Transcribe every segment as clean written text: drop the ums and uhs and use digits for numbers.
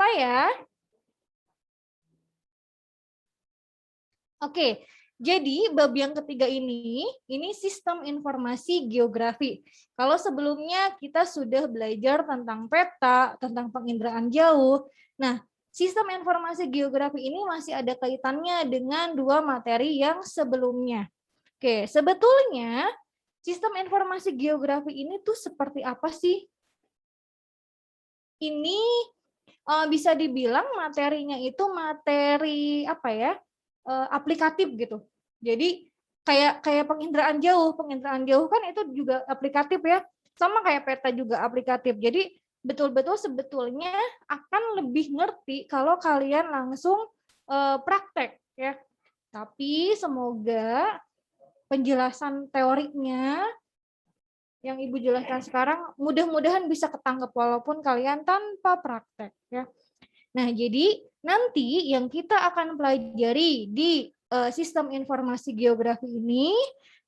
mulai ya. Oke, jadi bab yang ketiga ini sistem informasi geografi. Kalau sebelumnya kita sudah belajar tentang peta, tentang penginderaan jauh. Nah, sistem informasi geografi ini masih ada kaitannya dengan dua materi yang sebelumnya. Oke, sebetulnya sistem informasi geografi ini tuh seperti apa sih? Ini bisa dibilang materinya itu materi apa ya? Aplikatif gitu. Jadi kayak penginderaan jauh kan itu juga aplikatif ya. Sama kayak peta juga aplikatif. Jadi betul-betul sebetulnya akan lebih ngerti kalau kalian langsung praktek ya. Tapi semoga penjelasan teoriknya yang Ibu jelaskan sekarang mudah-mudahan bisa ketangkep walaupun kalian tanpa praktek ya. Nah, jadi nanti yang kita akan pelajari di sistem informasi geografi ini,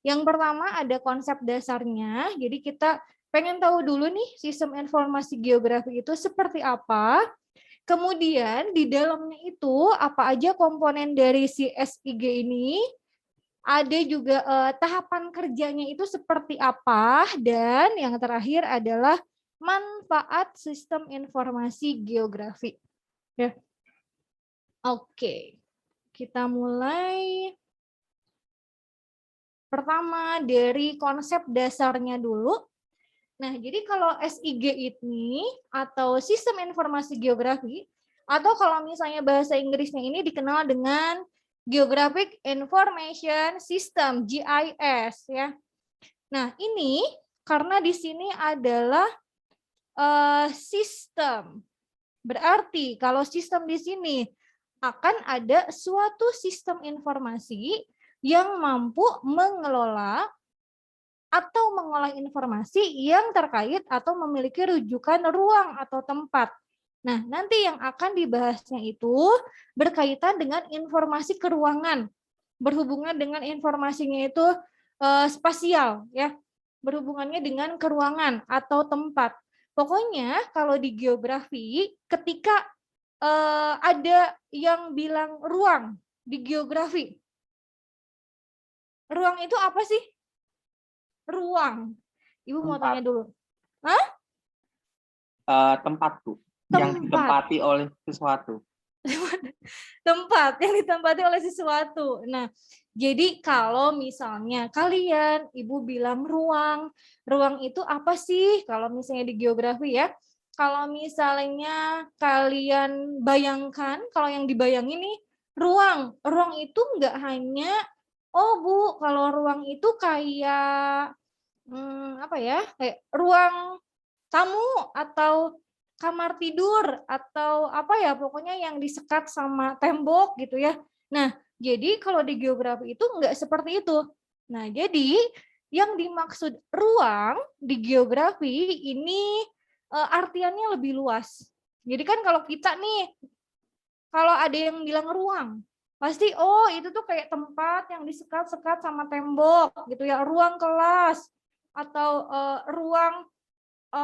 yang pertama ada konsep dasarnya. Jadi kita pengen tahu dulu nih sistem informasi geografi itu seperti apa. Kemudian di dalamnya itu apa aja komponen dari si SIG ini. Ada juga tahapan kerjanya itu seperti apa. Dan yang terakhir adalah manfaat sistem informasi geografi. Ya. Oke, kita mulai. Pertama dari konsep dasarnya dulu. Nah, jadi kalau SIG ini atau sistem informasi geografi, atau kalau misalnya bahasa Inggrisnya ini dikenal dengan Geographic Information System (GIS) ya. Nah, ini karena di sini adalah sistem. Berarti kalau sistem di sini akan ada suatu sistem informasi yang mampu mengelola atau mengolah informasi yang terkait atau memiliki rujukan ruang atau tempat. Nah, nanti yang akan dibahasnya itu berkaitan dengan informasi keruangan, berhubungan dengan informasinya itu spasial, ya, berhubungannya dengan keruangan atau tempat. Pokoknya kalau di geografi, ketika ada yang bilang ruang di geografi, ruang itu apa sih? Ruang. Ibu mau tanya dulu. Hah? Tempat, Bu. Tempat. Yang ditempati oleh sesuatu. Tempat yang ditempati oleh sesuatu. Nah, jadi kalau misalnya kalian, Ibu bilang ruang, ruang itu apa sih? Kalau misalnya di geografi ya, kalau misalnya kalian bayangkan, kalau yang dibayangin nih, ruang itu nggak hanya, oh Bu, kalau ruang itu kayak apa ya, kayak ruang tamu atau kamar tidur atau apa ya, pokoknya yang disekat sama tembok gitu ya. Nah, jadi kalau di geografi itu enggak seperti itu. Nah, jadi yang dimaksud ruang di geografi ini artiannya lebih luas. Jadi kan kalau kita nih, kalau ada yang bilang ruang, pasti oh itu tuh kayak tempat yang disekat-sekat sama tembok gitu ya, ruang kelas atau ruang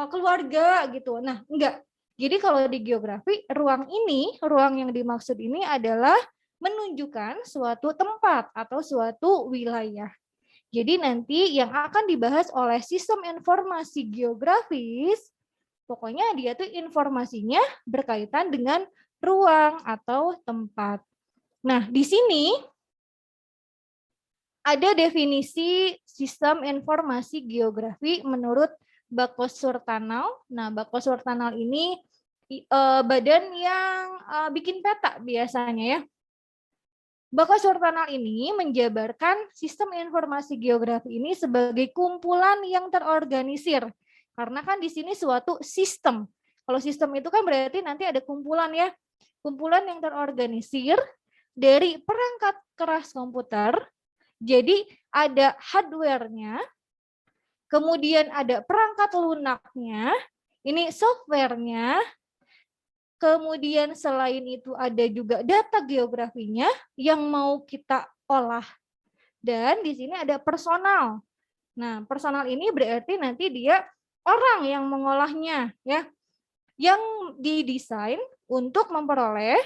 keluarga gitu. Nah, enggak. Jadi kalau di geografi, ruang yang dimaksud ini adalah menunjukkan suatu tempat atau suatu wilayah. Jadi nanti yang akan dibahas oleh sistem informasi geografis, pokoknya dia tuh informasinya berkaitan dengan ruang atau tempat. Nah, di sini ada definisi sistem informasi geografi menurut Bako Surtanal. Nah, Bako Surtanal ini badan yang bikin peta biasanya ya. Bako Surtanal ini menjabarkan sistem informasi geografi ini sebagai kumpulan yang terorganisir. Karena kan di sini suatu sistem. Kalau sistem itu kan berarti nanti ada kumpulan ya. Kumpulan yang terorganisir dari perangkat keras komputer. Jadi ada hardware-nya, kemudian ada perangkat lunaknya, ini software-nya, kemudian selain itu ada juga data geografinya yang mau kita olah. Dan di sini ada personal. Nah, personal ini berarti nanti dia orang yang mengolahnya, ya, yang didesain untuk memperoleh,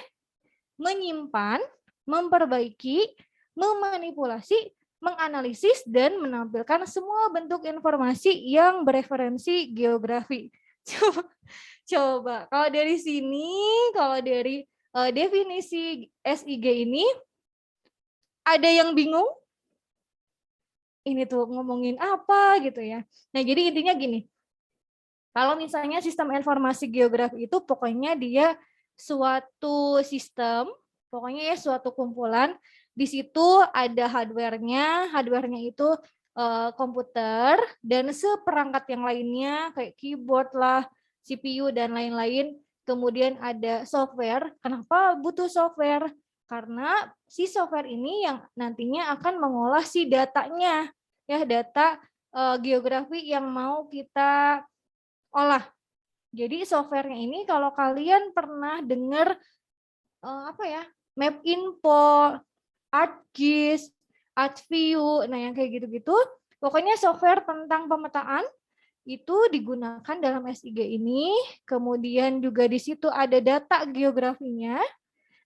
menyimpan, memperbaiki, memanipulasi, menganalisis, dan menampilkan semua bentuk informasi yang bereferensi geografi. Coba, kalau dari sini, kalau dari definisi SIG ini, ada yang bingung? Ini tuh ngomongin apa gitu ya. Nah, jadi intinya gini, kalau misalnya sistem informasi geografi itu pokoknya dia suatu sistem, pokoknya ya suatu kumpulan, di situ ada hardware-nya itu komputer, dan seperangkat yang lainnya kayak keyboard lah, CPU dan lain-lain. Kemudian ada software. Kenapa butuh software? Karena si software ini yang nantinya akan mengolah si datanya, ya data geografi yang mau kita olah. Jadi softwarenya ini kalau kalian pernah dengar Map Info, ArcGIS, ArcView, nah yang kayak gitu-gitu, pokoknya software tentang pemetaan itu digunakan dalam SIG ini. Kemudian juga di situ ada data geografinya.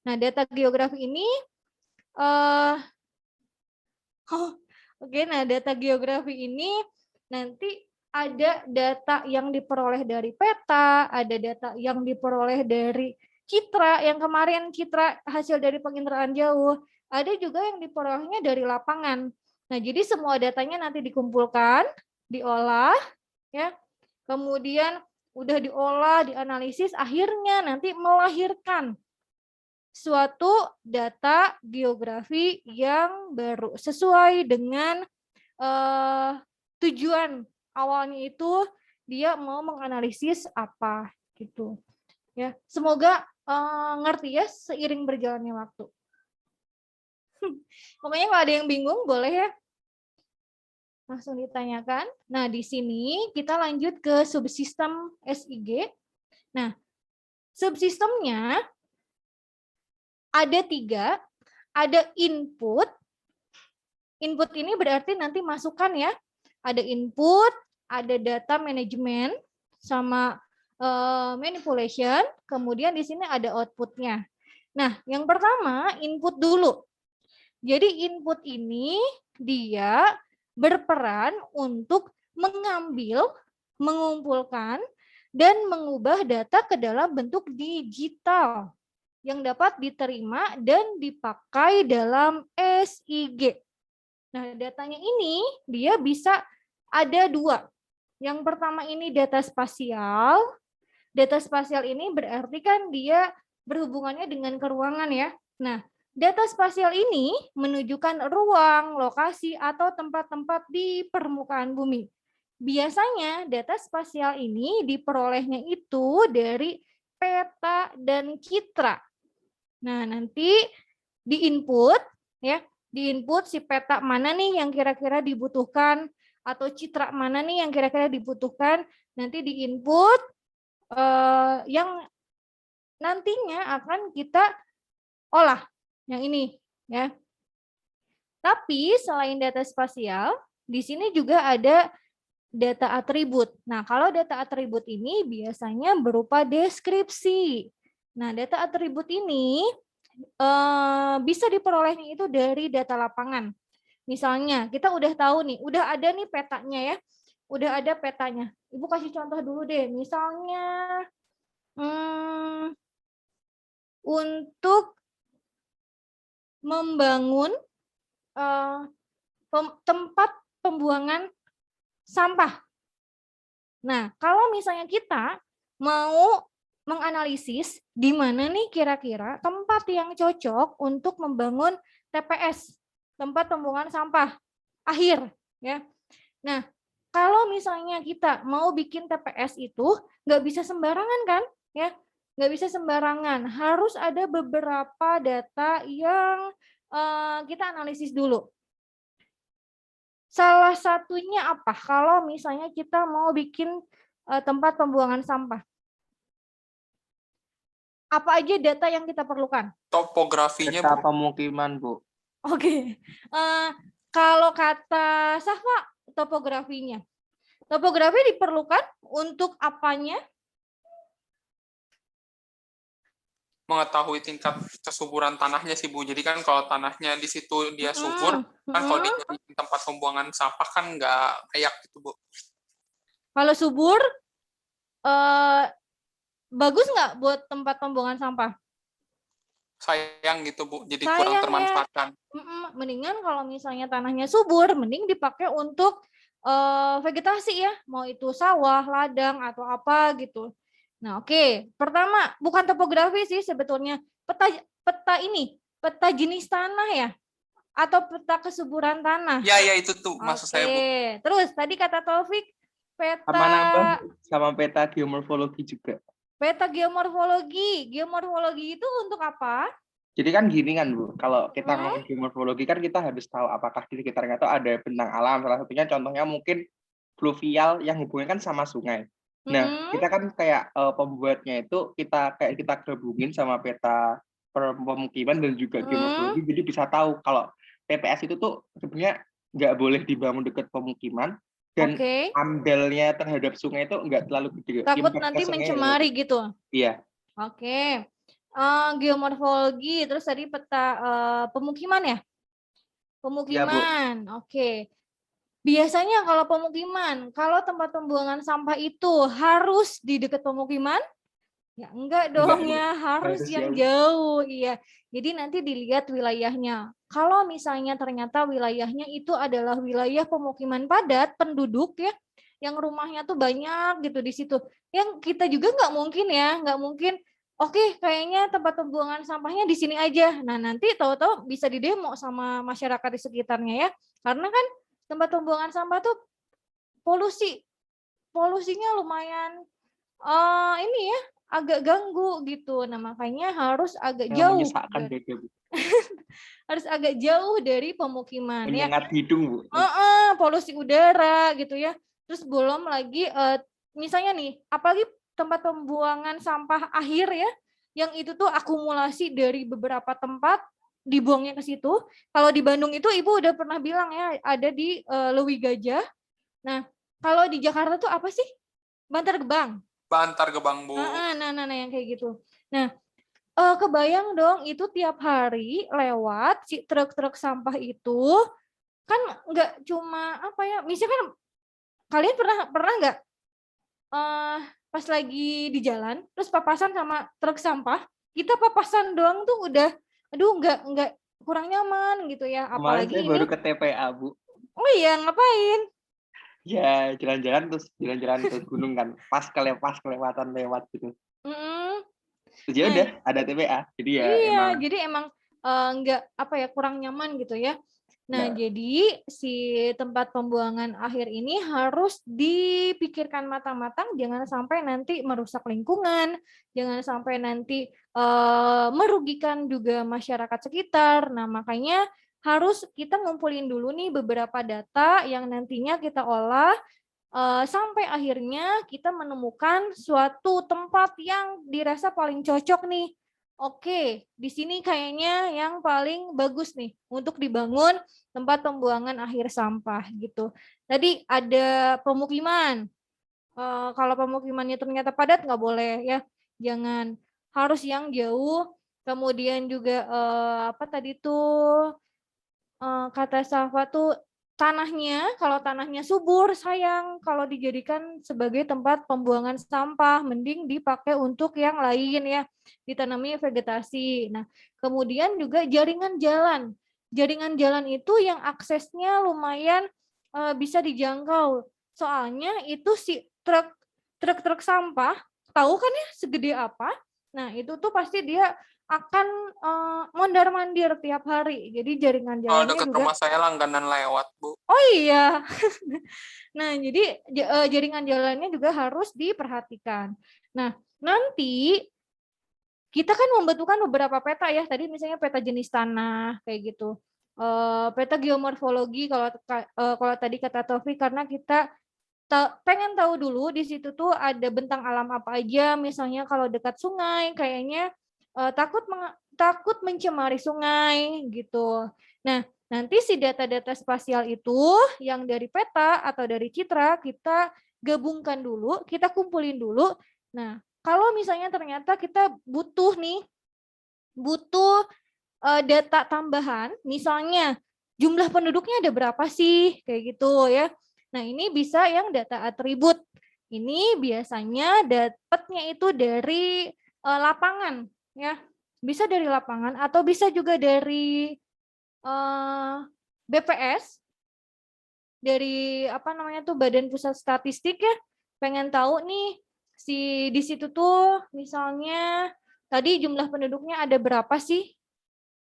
Nah, data geografi ini nah data geografi ini nanti ada data yang diperoleh dari peta, ada data yang diperoleh dari citra, yang kemarin citra hasil dari penginderaan jauh, ada juga yang diperolehnya dari lapangan. Nah, jadi semua datanya nanti dikumpulkan, diolah, ya, kemudian udah diolah, dianalisis, akhirnya nanti melahirkan suatu data geografi yang baru sesuai dengan tujuan awalnya itu dia mau menganalisis apa gitu ya. Semoga ngerti ya seiring berjalannya waktu. Pokoknya kalau ada yang bingung boleh ya langsung ditanyakan. Nah, di sini kita lanjut ke subsistem SIG. Nah, subsistemnya ada 3, ada input. Input ini berarti nanti masukan ya. Ada input, ada data management, sama manipulation, kemudian di sini ada outputnya. Nah, yang pertama input dulu. Jadi input ini dia berperan untuk mengambil, mengumpulkan, dan mengubah data ke dalam bentuk digital yang dapat diterima dan dipakai dalam SIG. Nah, datanya ini dia bisa ada 2. Yang pertama ini data spasial. Data spasial ini berarti kan dia berhubungannya dengan keruangan ya. Nah, data spasial ini menunjukkan ruang, lokasi, atau tempat-tempat di permukaan bumi. Biasanya data spasial ini diperolehnya itu dari peta dan citra. Nah, nanti di input ya, di input si peta mana nih yang kira-kira dibutuhkan atau citra mana nih yang kira-kira dibutuhkan, nanti di input yang nantinya akan kita olah yang ini ya. Tapi selain data spasial, di sini juga ada data atribut. Nah, kalau data atribut ini biasanya berupa deskripsi. Nah, data atribut ini bisa diperolehnya itu dari data lapangan. Misalnya, kita udah tahu nih, udah ada nih petanya ya. Udah ada petanya. Ibu kasih contoh dulu deh. Misalnya, untuk membangun tempat pembuangan sampah. Nah, kalau misalnya kita mau menganalisis di mana nih kira-kira tempat yang cocok untuk membangun TPS, tempat pembuangan sampah akhir, ya. Nah, kalau misalnya kita mau bikin TPS itu nggak bisa sembarangan kan, ya, nggak bisa sembarangan, harus ada beberapa data yang kita analisis dulu. Salah satunya apa? Kalau misalnya kita mau bikin tempat pembuangan sampah. Apa aja data yang kita perlukan? Topografinya, Peta Bu. pemukiman, Bu. Oke. Kalau kata Safa, topografinya. Topografi diperlukan untuk apanya? mengetahui tingkat kesuburan tanahnya sih Bu. Jadi kan kalau tanahnya di situ dia subur, kan kalau dijadiin tempat pembuangan sampah kan nggak layak gitu Bu. Kalau subur, bagus nggak buat tempat pembuangan sampah? Sayang gitu Bu, jadi kurang Sayang ya. termanfaatkan. Mendingan kalau misalnya tanahnya subur, mending dipakai untuk vegetasi ya, mau itu sawah, ladang atau apa gitu. Nah, oke. Pertama, bukan topografi sih sebetulnya. Peta jenis tanah ya, atau peta kesuburan tanah. Ya itu tuh maksud saya Bu. Terus tadi kata Taufik, Sama nambah sama peta geomorfologi juga. Peta geomorfologi. Geomorfologi itu untuk apa? Jadi kan gini kan Bu, kalau kita ngomong geomorfologi kan kita harus tahu apakah di sekitarnya itu ada bentang alam. Salah satunya contohnya mungkin fluvial yang hubungannya kan sama sungai. Nah, kita kan kayak pembuatnya itu kita gabungin sama peta pemukiman dan juga geomorfologi, jadi bisa tahu kalau TPS itu tuh sebenarnya nggak boleh dibangun dekat pemukiman dan amdalnya terhadap sungai itu nggak terlalu gede. Takut nanti mencemari gitu. Iya. Oke. Geomorfologi, terus tadi peta pemukiman ya? Pemukiman, ya, oke. Biasanya kalau pemukiman, kalau tempat pembuangan sampah itu harus di dekat pemukiman? Ya enggak dong ya, harus yang jauh. Iya. Jadi nanti dilihat wilayahnya. Kalau misalnya ternyata wilayahnya itu adalah wilayah pemukiman padat penduduk ya, yang rumahnya tuh banyak gitu di situ. Yang kita juga nggak mungkin oke, kayaknya tempat pembuangan sampahnya di sini aja. Nah, nanti tahu-tahu bisa didemo sama masyarakat di sekitarnya ya. Karena kan tempat pembuangan sampah tuh polusinya lumayan ini ya, agak ganggu gitu. Nah, makanya harus agak jauh. Harus agak jauh dari pemukiman ya. Menyengat hidung, Bu. Polusi udara gitu ya. Terus belum lagi misalnya nih, apalagi tempat pembuangan sampah akhir ya, yang itu tuh akumulasi dari beberapa tempat dibuangnya ke situ. Kalau di Bandung itu Ibu udah pernah bilang ya, ada di Lewi Gajah. Nah, kalau di Jakarta tuh apa sih? Bantar Gebang. Bantar Gebang, Bu. Nah, yang kayak gitu. Nah, kebayang dong itu tiap hari lewat si truk-truk sampah itu, kan nggak cuma apa ya, misalkan kalian pernah nggak pas lagi di jalan terus papasan sama truk sampah, kita papasan doang tuh udah aduh nggak kurang nyaman gitu ya, apalagi saya baru ke TPA Bu. Oh iya, ngapain? Ya jalan-jalan terus gunung kan, pas kelewatan lewat gitu. Jadi udah ada TPA, jadi ya iya, jadi emang nggak apa ya, kurang nyaman gitu ya. Nah, jadi si tempat pembuangan akhir ini harus dipikirkan matang-matang, jangan sampai nanti merusak lingkungan, jangan sampai nanti merugikan juga masyarakat sekitar. Nah, makanya harus kita ngumpulin dulu nih beberapa data yang nantinya kita olah sampai akhirnya kita menemukan suatu tempat yang dirasa paling cocok nih. Oke, di sini kayaknya yang paling bagus nih untuk dibangun tempat pembuangan akhir sampah gitu. Tadi ada pemukiman. Kalau pemukimannya ternyata padat nggak boleh ya, jangan, harus yang jauh. Kemudian juga apa tadi tuh kata Safa tuh tanahnya, kalau tanahnya subur sayang kalau dijadikan sebagai tempat pembuangan sampah, mending dipakai untuk yang lain ya, ditanami vegetasi. Nah, kemudian juga jaringan jalan. Jaringan jalan itu yang aksesnya lumayan bisa dijangkau. Soalnya itu si truk sampah, tahu kan ya segede apa? Nah, itu tuh pasti dia akan mondar-mandir tiap hari. Jadi jaringan jalannya dekat juga. Rumah saya langganan lewat, Bu. Oh iya. Nah, jadi jaringan jalannya juga harus diperhatikan. Nah, nanti kita kan membutuhkan beberapa peta ya. Tadi misalnya peta jenis tanah kayak gitu. Peta geomorfologi kalau tadi kata Taufik, karena kita pengen tahu dulu di situ tuh ada bentang alam apa aja. Misalnya kalau dekat sungai kayaknya takut mencemari sungai gitu. Nah, nanti si data-data spasial itu yang dari peta atau dari citra kita gabungkan dulu, kita kumpulin dulu. Nah, kalau misalnya ternyata kita butuh nih butuh data tambahan, misalnya jumlah penduduknya ada berapa sih, kayak gitu ya. Nah, ini bisa yang data atribut. Ini biasanya dapatnya itu dari lapangan ya. Bisa dari lapangan atau bisa juga dari BPS, dari apa namanya tuh Badan Pusat Statistik ya. Pengen tahu nih di situ tuh misalnya tadi jumlah penduduknya ada berapa sih?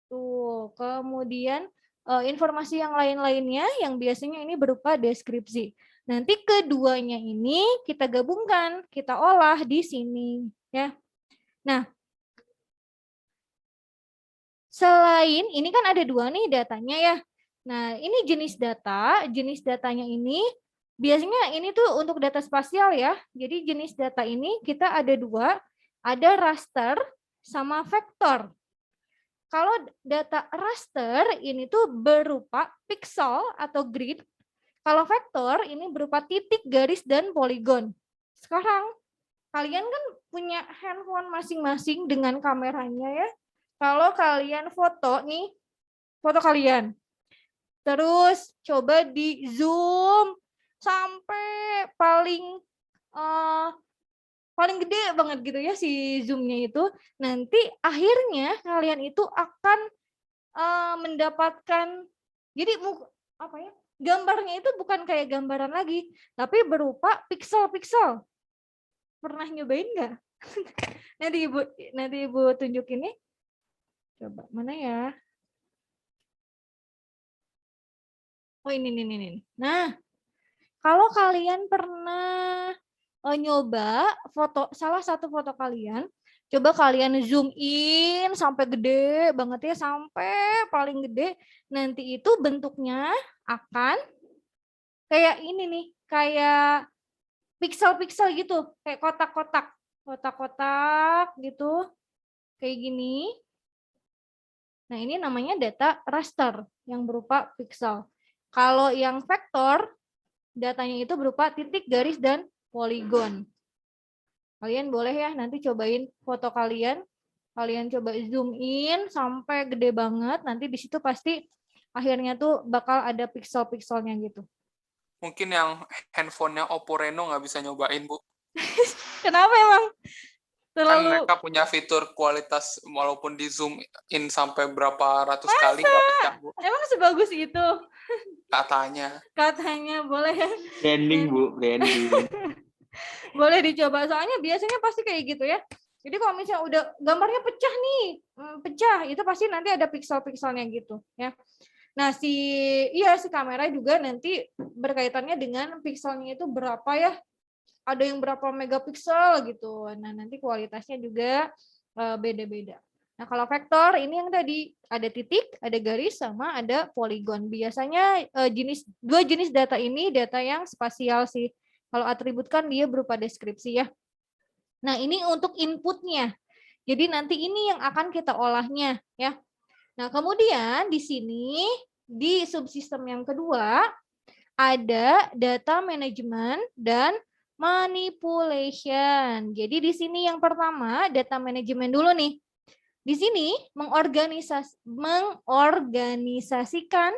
Tuh, kemudian informasi yang lain-lainnya yang biasanya ini berupa deskripsi. Nanti keduanya ini kita gabungkan, kita olah di sini ya. Nah, selain ini kan ada dua nih datanya ya. Nah, ini jenis datanya ini biasanya ini tuh untuk data spasial ya. Jadi jenis data ini kita ada dua, ada raster sama vektor. Kalau data raster ini tuh berupa pixel atau grid. Kalau vektor ini berupa titik, garis, dan poligon. Sekarang kalian kan punya handphone masing-masing dengan kameranya ya. Kalau kalian foto nih, foto kalian. Terus coba di zoom sampai paling gede banget gitu ya si zoomnya itu, nanti akhirnya kalian itu akan mendapatkan, jadi apa ya, gambarnya itu bukan kayak gambaran lagi, tapi berupa pixel-pixel. Pernah nyobain nggak? nanti ibu tunjukin nih. Coba mana ya? Oh ini. Nah, kalau kalian pernah nyoba salah satu foto kalian, coba kalian zoom in sampai gede banget ya, sampai paling gede. Nanti itu bentuknya akan kayak ini nih, kayak pixel-pixel gitu, kayak kotak-kotak gitu, kayak gini. Nah, ini namanya data raster yang berupa pixel. Kalau yang vektor, datanya itu berupa titik, garis, dan poligon. Kalian boleh ya nanti cobain foto kalian coba zoom in sampai gede banget, nanti di situ pasti akhirnya tuh bakal ada pixel-pixelnya gitu. Mungkin yang handphonenya Oppo Reno nggak bisa nyobain, Bu. Kenapa emang? Kan mereka punya fitur kualitas walaupun di zoom in sampai berapa ratus kali nggak pecah, Bu. Emang sebagus itu? Katanya boleh. Branding, Bu, branding. Boleh dicoba, soalnya biasanya pasti kayak gitu ya. Jadi kalau misalnya udah gambarnya pecah nih, itu pasti nanti ada pixel-pixelnya gitu ya. Nah, si kamera juga nanti berkaitannya dengan pixelnya itu berapa ya. Ada yang berapa megapiksel gitu. Nah, nanti kualitasnya juga beda-beda. Nah, kalau vektor ini yang tadi ada titik, ada garis, sama ada poligon. Biasanya dua jenis data ini data yang spasial sih. Kalau atribut kan dia berupa deskripsi ya. Nah, ini untuk inputnya. Jadi nanti ini yang akan kita olahnya ya. Nah, kemudian di sini di subsistem yang kedua ada data management dan manipulation. Jadi di sini yang pertama data management dulu nih. Di sini mengorganisasikan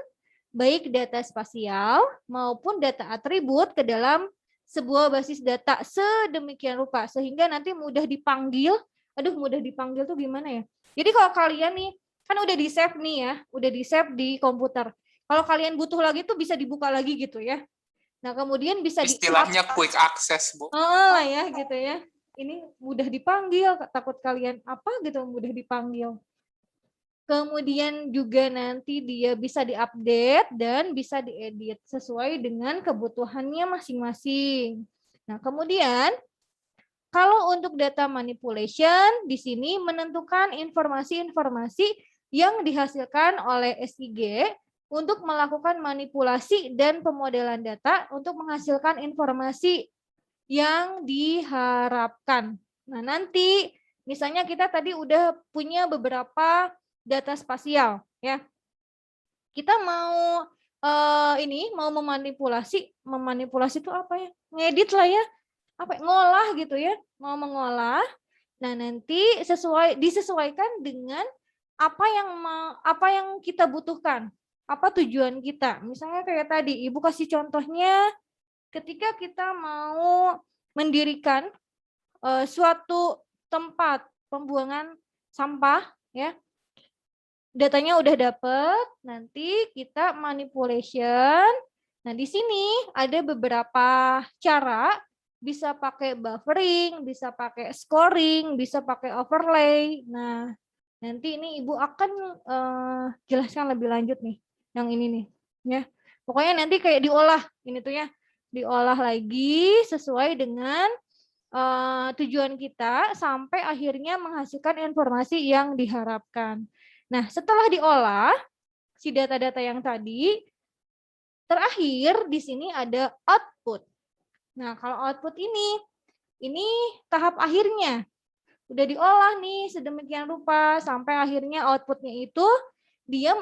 baik data spasial maupun data atribut ke dalam sebuah basis data sedemikian rupa sehingga nanti mudah dipanggil. Mudah dipanggil tuh gimana ya? Jadi kalau kalian nih kan udah di-save nih ya, udah di-save di komputer. Kalau kalian butuh lagi tuh bisa dibuka lagi gitu ya. Nah, kemudian bisa istilahnya quick access, Bu. Ya gitu ya. Ini mudah dipanggil, takut kalian apa gitu mudah dipanggil. Kemudian juga nanti dia bisa diupdate dan bisa diedit sesuai dengan kebutuhannya masing-masing. Nah, kemudian kalau untuk data manipulation di sini menentukan informasi-informasi yang dihasilkan oleh SIG untuk melakukan manipulasi dan pemodelan data untuk menghasilkan informasi yang diharapkan. Nah, nanti misalnya kita tadi udah punya beberapa data spasial ya. Kita mau mau memanipulasi itu apa ya? Ngedit lah ya. Ngolah gitu ya. Mau mengolah. Nah, nanti disesuaikan dengan apa yang kita butuhkan, apa tujuan kita. Misalnya kayak tadi, Ibu kasih contohnya ketika kita mau mendirikan suatu tempat pembuangan sampah, ya. Datanya udah dapet, nanti kita manipulation. Nah, di sini ada beberapa cara, bisa pakai buffering, bisa pakai scoring, bisa pakai overlay. Nah, nanti ini Ibu akan jelaskan lebih lanjut nih, yang ini nih, ya. Pokoknya nanti kayak diolah, ini tuh ya, diolah lagi sesuai dengan tujuan kita sampai akhirnya menghasilkan informasi yang diharapkan. Nah, setelah diolah si data-data yang tadi, terakhir di sini ada output. Nah, kalau output ini tahap akhirnya. Udah diolah nih sedemikian rupa sampai akhirnya outputnya itu dia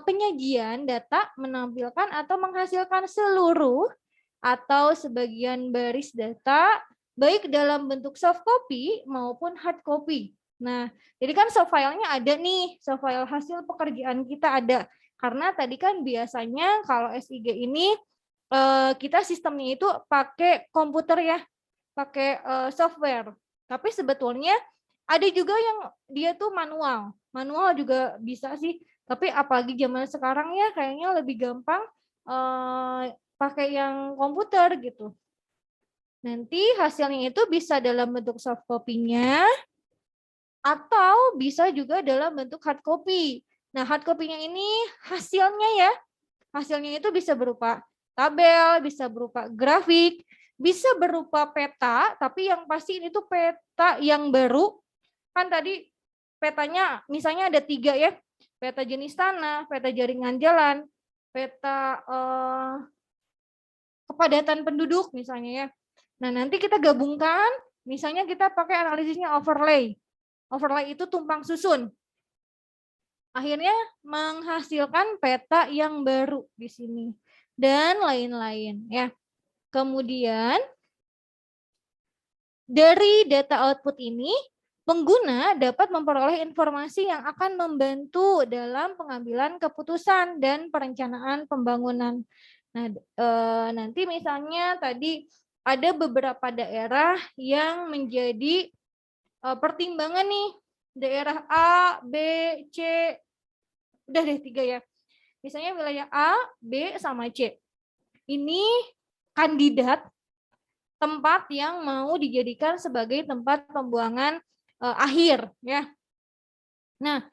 penyajian data menampilkan atau menghasilkan seluruh atau sebagian baris data baik dalam bentuk soft copy maupun hard copy. Nah, jadi kan soft file-nya ada nih, soft file hasil pekerjaan kita ada. Karena tadi kan biasanya kalau SIG ini kita sistemnya itu pakai komputer ya, pakai software. Tapi sebetulnya ada juga yang dia tuh manual. Manual juga bisa sih. Tapi apalagi zaman sekarang ya kayaknya lebih gampang pakai yang komputer gitu. Nanti hasilnya itu bisa dalam bentuk soft copy-nya atau bisa juga dalam bentuk hard copy. Nah, hard copy-nya ini hasilnya itu bisa berupa tabel, bisa berupa grafik, bisa berupa peta, tapi yang pasti ini tuh peta yang baru. Kan tadi petanya misalnya ada 3 ya, peta jenis tanah, peta jaringan jalan, peta kepadatan penduduk misalnya ya. Nah, nanti kita gabungkan, misalnya kita pakai analisisnya overlay. Overlay itu tumpang susun. Akhirnya menghasilkan peta yang baru di sini dan lain-lain ya. Kemudian dari data output ini pengguna dapat memperoleh informasi yang akan membantu dalam pengambilan keputusan dan perencanaan pembangunan. Nah, nanti misalnya tadi ada beberapa daerah yang menjadi pertimbangan nih, daerah A, B, C, udah deh 3 ya. Misalnya wilayah A, B, sama C. Ini kandidat tempat yang mau dijadikan sebagai tempat pembuangan akhir ya. Nah,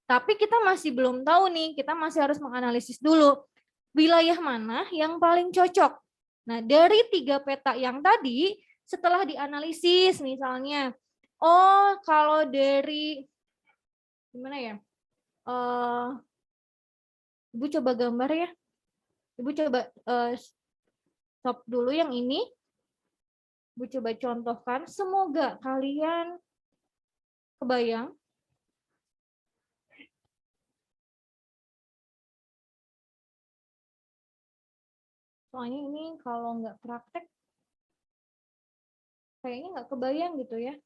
tapi kita masih belum tahu nih, kita masih harus menganalisis dulu wilayah mana yang paling cocok. Nah, dari 3 peta yang tadi setelah dianalisis misalnya, oh kalau dari gimana ya? Ibu coba gambar ya. Ibu coba stop dulu yang ini. Ibu coba contohkan. Semoga kalian kebayang. Soalnya ini kalau nggak praktek, kayaknya nggak kebayang gitu ya.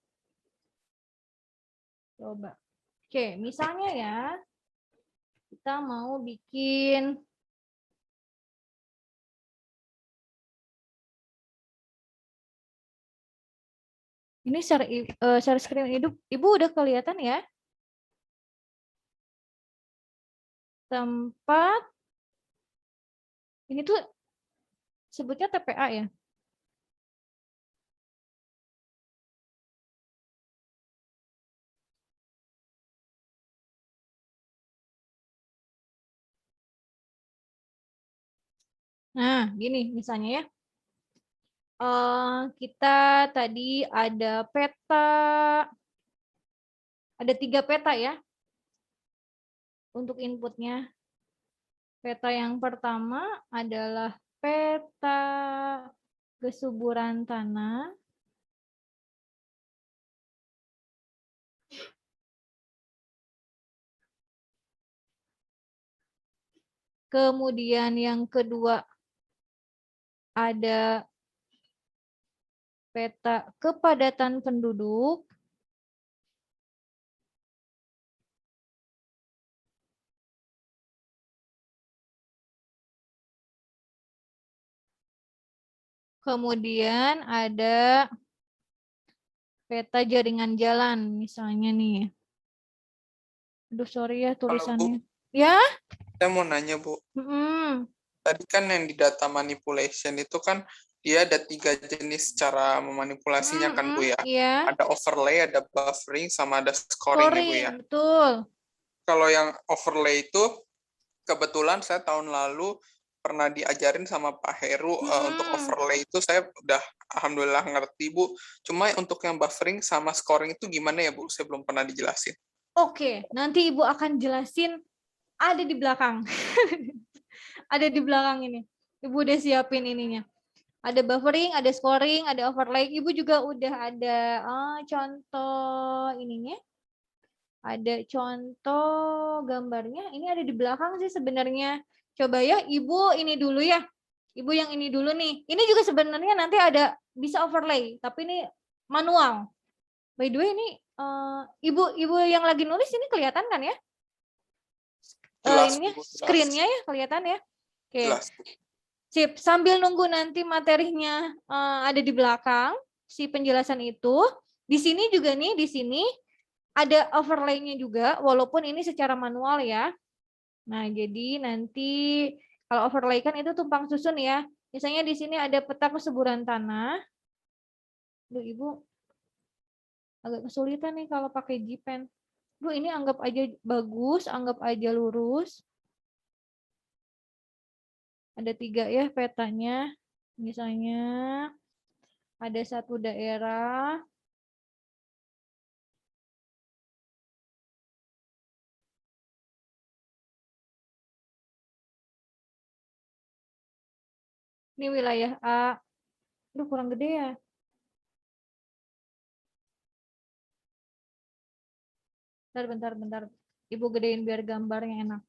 Coba. Oke, misalnya ya, kita mau bikin ini share screen hidup. Ibu udah kelihatan ya? Tempat ini tuh sebutnya TPA ya. Nah, gini misalnya ya. Kita tadi ada peta, ada 3 peta ya untuk inputnya. Peta yang pertama adalah peta kesuburan tanah. Kemudian yang kedua ada peta kepadatan penduduk. Kemudian ada peta jaringan jalan misalnya nih. Aduh, sorry ya Kalau Bu, tulisannya. Ya? saya mau nanya Bu, Mm-mm. tadi kan yang di data manipulation itu kan dia ada 3 jenis cara memanipulasinya kan Bu ya. Iya. Ada overlay, ada buffering, sama ada scoring ya Bu ya. Scoring, betul. Kalau yang overlay itu kebetulan saya tahun lalu pernah diajarin sama Pak Heru untuk overlay itu saya udah alhamdulillah ngerti Bu. Cuma untuk yang buffering sama scoring itu gimana ya Bu? Saya belum pernah dijelasin. Oke, nanti Ibu akan jelasin, ada di belakang. Ada di belakang ini. Ibu udah siapin ininya. Ada buffering, ada scoring, ada overlay. Ibu juga udah ada contoh ininya. Ada contoh gambarnya. Ini ada di belakang sih sebenarnya. Coba ya, Ibu ini dulu ya. Ibu yang ini dulu nih. Ini juga sebenarnya nanti ada bisa overlay, tapi ini manual. By the way, ini ibu yang lagi nulis ini kelihatan kan ya? Jelas, Ininya Bu, jelas. screen-nya ya kelihatan ya? Oke. Jelas. Sip, sambil nunggu nanti materinya ada di belakang si penjelasan itu. Di sini juga nih, di sini ada overlay-nya juga, walaupun ini secara manual ya. Nah, jadi nanti kalau overlay kan itu tumpang susun ya. Misalnya di sini ada peta kesuburan tanah. Duh, Ibu agak kesulitan nih kalau pakai Gpen. Bu, ini anggap aja bagus, anggap aja lurus. Ada 3 ya petanya. Misalnya ada satu daerah. Ini wilayah A. Aduh, kurang gede ya. Bentar. Ibu gedein biar gambarnya enak.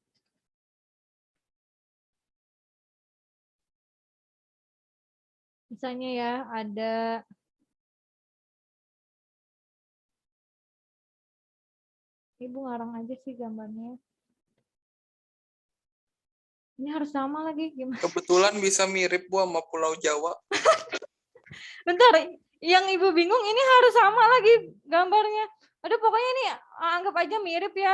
Misalnya ya, ada Ibu ngarang aja sih gambarnya. Ini harus sama lagi gimana? Kebetulan bisa mirip Bu sama Pulau Jawa. Bentar, yang Ibu bingung ini harus sama lagi gambarnya. Aduh, pokoknya ini anggap aja mirip ya.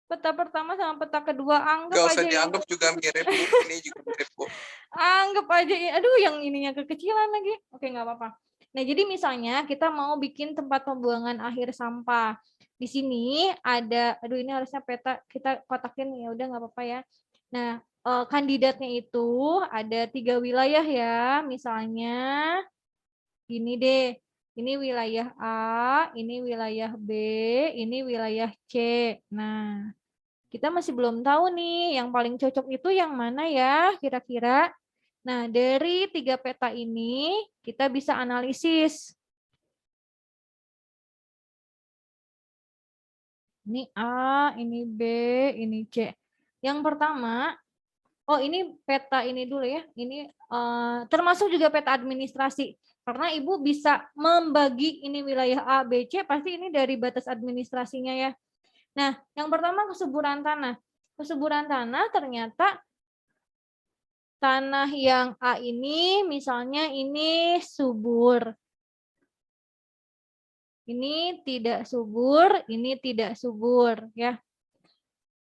Peta pertama sama peta kedua anggap Gak aja usah ya. dianggap juga mirip Bu. Ini juga mirip Bu. Anggap aja, aduh yang ininya kekecilan lagi. Oke, nggak apa-apa. Nah, jadi misalnya kita mau bikin tempat pembuangan akhir sampah. Di sini ada, aduh ini harusnya peta kita kotakin ya, udah nggak apa-apa ya. Nah, kandidatnya itu ada 3 wilayah ya, misalnya ini deh. Ini wilayah A, ini wilayah B, ini wilayah C. Nah, kita masih belum tahu nih yang paling cocok itu yang mana ya kira-kira. Nah, dari 3 peta ini kita bisa analisis. Ini A, ini B, ini C. Yang pertama, oh ini peta ini dulu ya. Ini termasuk juga peta administrasi. Karena Ibu bisa membagi ini wilayah A, B, C, pasti ini dari batas administrasinya ya. Nah, yang pertama kesuburan tanah. Kesuburan tanah ternyata tanah yang A ini misalnya ini subur. Ini tidak subur, ini tidak subur ya.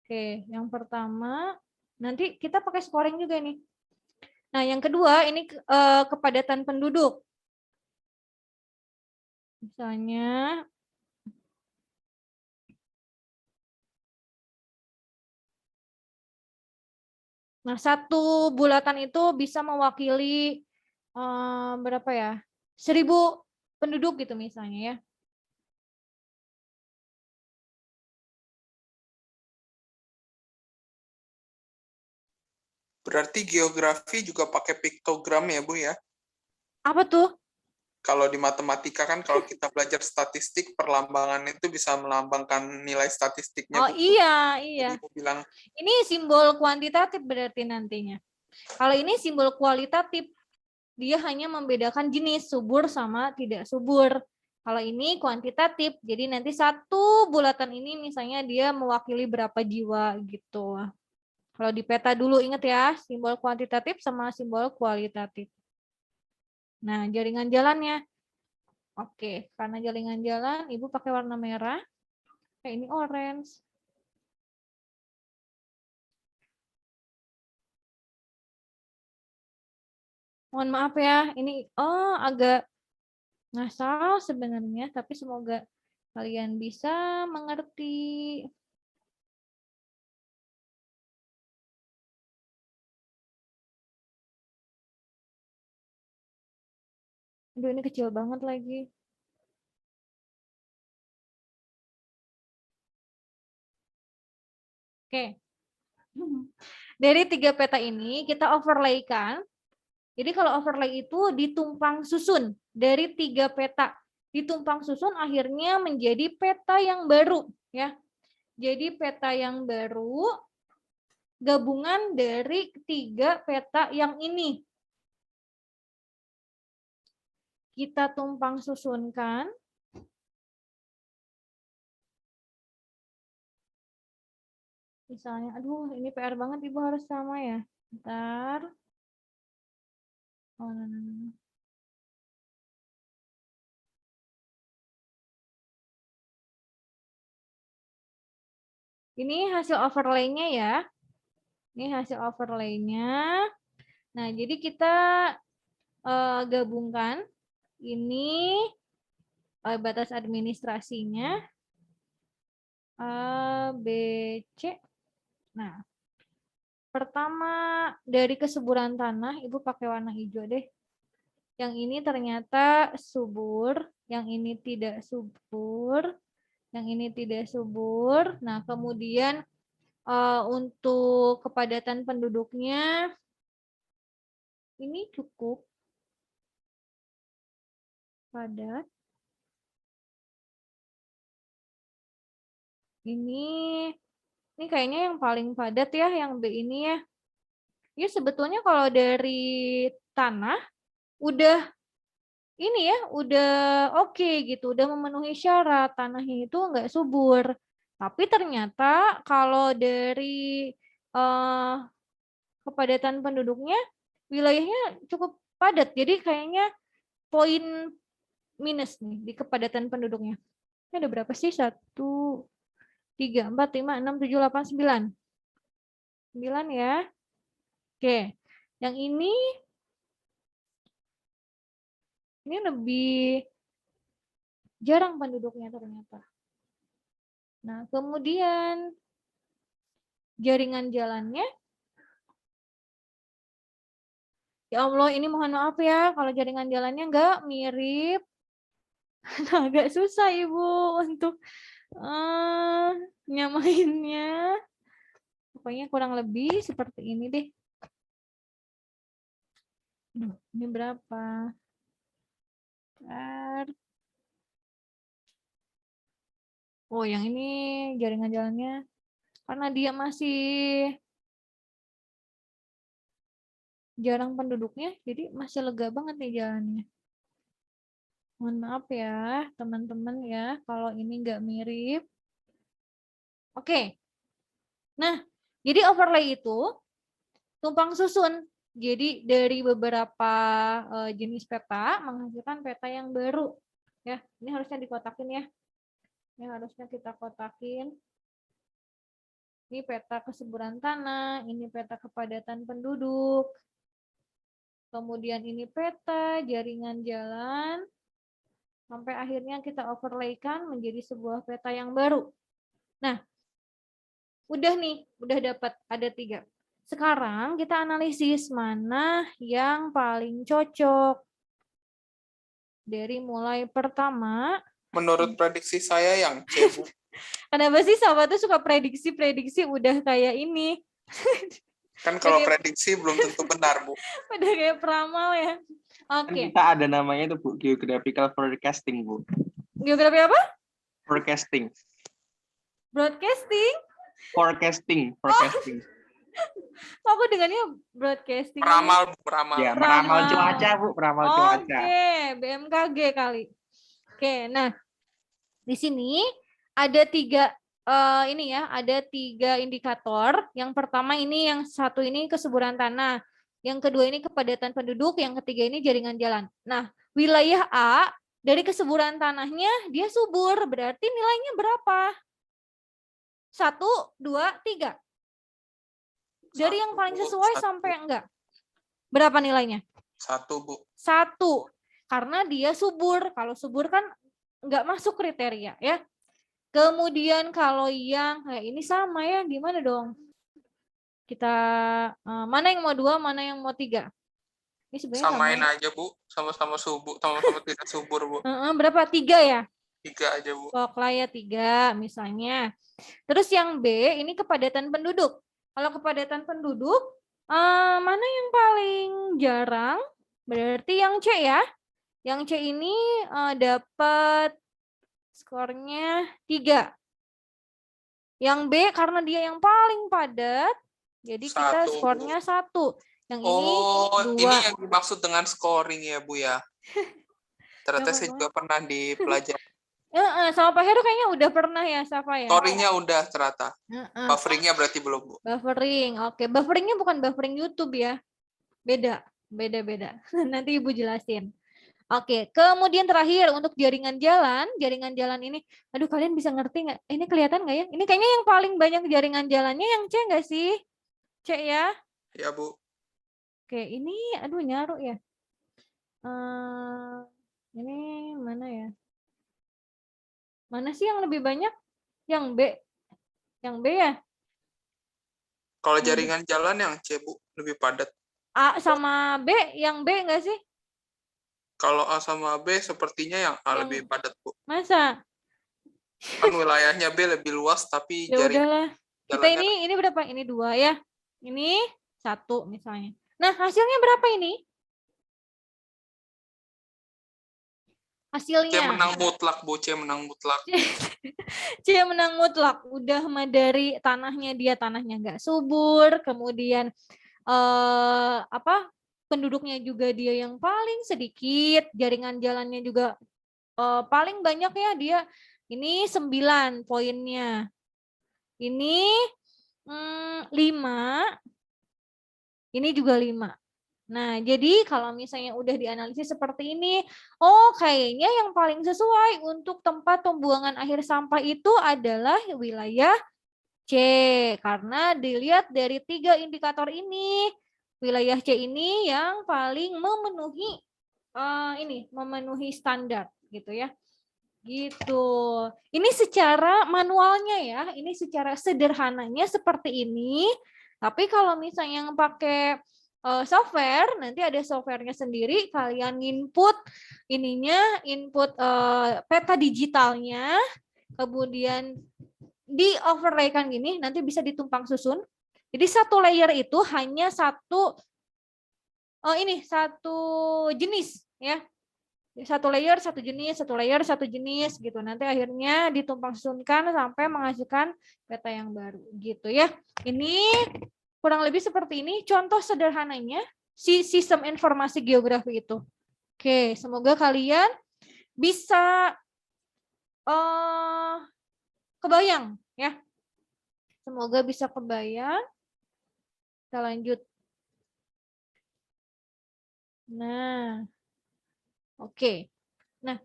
Oke, yang pertama nanti kita pakai scoring juga nih. Nah, yang kedua ini kepadatan penduduk. Misalnya nah, satu bulatan itu bisa mewakili berapa ya? 1000 penduduk gitu misalnya ya. Berarti geografi juga pakai piktogram ya Bu ya? Apa tuh? Kalau di matematika kan kalau kita belajar statistik, perlambangan itu bisa melambangkan nilai statistiknya. Oh Bu. iya. Jadi Bu bilang, ini simbol kuantitatif berarti nantinya. Kalau ini simbol kualitatif, dia hanya membedakan jenis subur sama tidak subur. Kalau ini kuantitatif, jadi nanti satu bulatan ini misalnya dia mewakili berapa jiwa gitu. Kalau di peta dulu ingat ya, simbol kuantitatif sama simbol kualitatif. Nah, jaringan jalannya. Oke, karena jaringan jalan, Ibu pakai warna merah. Kayak ini orange. Mohon maaf ya, ini agak ngasal sebenarnya, tapi semoga kalian bisa mengerti. Aduh, ini kecil banget lagi. Oke. Dari 3 peta ini kita overlay-kan. Jadi kalau overlay itu ditumpang susun dari 3 peta. Ditumpang susun akhirnya menjadi peta yang baru, ya. Jadi peta yang baru gabungan dari 3 peta yang ini. Kita tumpang susunkan. Misalnya, aduh ini PR banget Ibu harus sama ya. Bentar. Oh, no. Ini hasil overlay-nya ya. Ini hasil overlay-nya. Nah, jadi kita gabungkan. Ini batas administrasinya. A, B, C. Nah, pertama dari kesuburan tanah, Ibu pakai warna hijau deh. Yang ini ternyata subur, yang ini tidak subur, yang ini tidak subur. Nah, kemudian untuk kepadatan penduduknya ini cukup padat. Ini kayaknya yang paling padat ya, yang B ini ya. Ya sebetulnya kalau dari tanah udah ini ya, udah oke gitu, udah memenuhi syarat, tanahnya itu nggak subur. Tapi ternyata kalau dari kepadatan penduduknya, wilayahnya cukup padat. Jadi kayaknya poin minus nih di kepadatan penduduknya. Ini ada berapa sih? 1, 3, 4, 5, 6, 7, 8, 9. 9 ya. Oke. Yang ini lebih jarang penduduknya ternyata. Nah, kemudian jaringan jalannya. Ya Allah, ini mohon maaf ya kalau jaringan jalannya nggak mirip. Nah, agak susah Ibu untuk nyamainnya. Pokoknya kurang lebih seperti ini deh. Duh, ini berapa? Oh, yang ini jaringan jalannya karena dia masih jarang penduduknya, jadi masih lega banget nih jalannya. Mohon maaf ya, teman-teman ya, kalau ini nggak mirip. Oke. Nah, jadi overlay itu tumpang susun. Jadi dari beberapa jenis peta menghasilkan peta yang baru. Ya, ini harusnya dikotakin ya. Ini harusnya kita kotakin. Ini peta kesuburan tanah, ini peta kepadatan penduduk. Kemudian ini peta jaringan jalan. Sampai akhirnya kita overlaykan menjadi sebuah peta yang baru. Nah, udah nih, udah dapat ada 3. Sekarang kita analisis mana yang paling cocok. Dari mulai pertama. Menurut prediksi saya yang C, Bu. Kenapa sih sahabat tuh suka prediksi udah kayak ini? Kan kalau prediksi belum tentu benar, Bu. Udah kayak peramal ya. Oke. Kan kita ada namanya itu Bu, geographical forecasting, Bu. Geografi apa? Forecasting. Broadcasting? Forecasting. Aku dengannya broadcasting. Peramal. Ya, meramal cuaca, Bu, peramal cuaca. Oke, BMKG kali. Oke, nah di sini ada 3 ini ya, ada 3 indikator. Yang pertama ini yang satu ini kesuburan tanah. yang kedua ini kepadatan penduduk, yang ketiga ini jaringan jalan. Nah, wilayah A dari kesuburan tanahnya dia subur, berarti nilainya berapa? 1, 2, 3. Dari yang paling sesuai sampai enggak? Berapa nilainya? 1, Bu. 1. Karena dia subur. Kalau subur kan enggak masuk kriteria ya. Kemudian kalau yang ini sama ya, gimana dong? Kita mana yang mau 2, mana yang mau 3? Ini sebenarnya Samain sama. aja, Bu. Sama-sama subur, sama-sama tidak subur, Bu. Berapa? 3 ya? 3 aja, Bu. Pokoknya ya 3 misalnya. Terus yang B ini kepadatan penduduk. Kalau kepadatan penduduk, mana yang paling jarang? Berarti yang C ya. Yang C ini dapat skornya 3. Yang B karena dia yang paling padat, jadi kita 1, skornya 1. Yang ini 2. Ini yang dimaksud dengan scoring ya, Bu ya. Ternyata saya juga pernah dipelajari. Sama Pak Heru kayaknya udah pernah ya, Safa ya? Scoringnya udah ternyata. Bufferingnya berarti belum, Bu. Buffering, oke. Bufferingnya bukan buffering YouTube ya. Beda. Nanti Ibu jelasin. Oke, kemudian terakhir untuk jaringan jalan ini, aduh kalian bisa ngerti nggak? Ini kelihatan nggak ya? Ini kayaknya yang paling banyak jaringan jalannya yang C nggak sih? C ya? Ya, Bu. Oke, ini aduh nyaru ya. Ini mana ya? Mana sih yang lebih banyak? Yang B. Yang B ya? Kalau jaringan jalan yang C, Bu, lebih padat. A sama B, yang B nggak sih? Kalau A sama B sepertinya yang A lebih padat, Bu. Masa? Kan wilayahnya B lebih luas tapi Ya jaringan udahlah. Kita jalannya ini berapa? Ini 2 ya. Ini 1 misalnya. Nah, hasilnya berapa ini? Hasilnya. C menang mutlak, Bu. C menang mutlak. C menang mutlak. Udah mah dari tanahnya nggak subur, kemudian penduduknya juga dia yang paling sedikit, jaringan jalannya juga paling banyak ya dia. Ini 9 poinnya. Ini 5. Ini juga 5. Nah, jadi kalau misalnya udah dianalisis seperti ini, kayaknya yang paling sesuai untuk tempat pembuangan akhir sampah itu adalah wilayah C. Karena dilihat dari 3 indikator ini, wilayah C ini yang paling memenuhi standar gitu ya. Gitu. Ini secara manualnya ya, ini secara sederhananya seperti ini. Tapi kalau misalnya yang pakai software, nanti ada softwarenya sendiri, kalian input peta digitalnya, kemudian di overlaykan gini, nanti bisa ditumpang susun. Jadi satu layer itu hanya satu jenis ya. Satu layer satu jenis gitu. Nanti akhirnya ditumpang susunkan sampai menghasilkan peta yang baru gitu ya. Ini kurang lebih seperti ini contoh sederhananya si sistem informasi geografi itu. Oke, semoga kalian bisa kebayang ya. Semoga bisa kebayang. Kita lanjut. Nah, oke. Nah,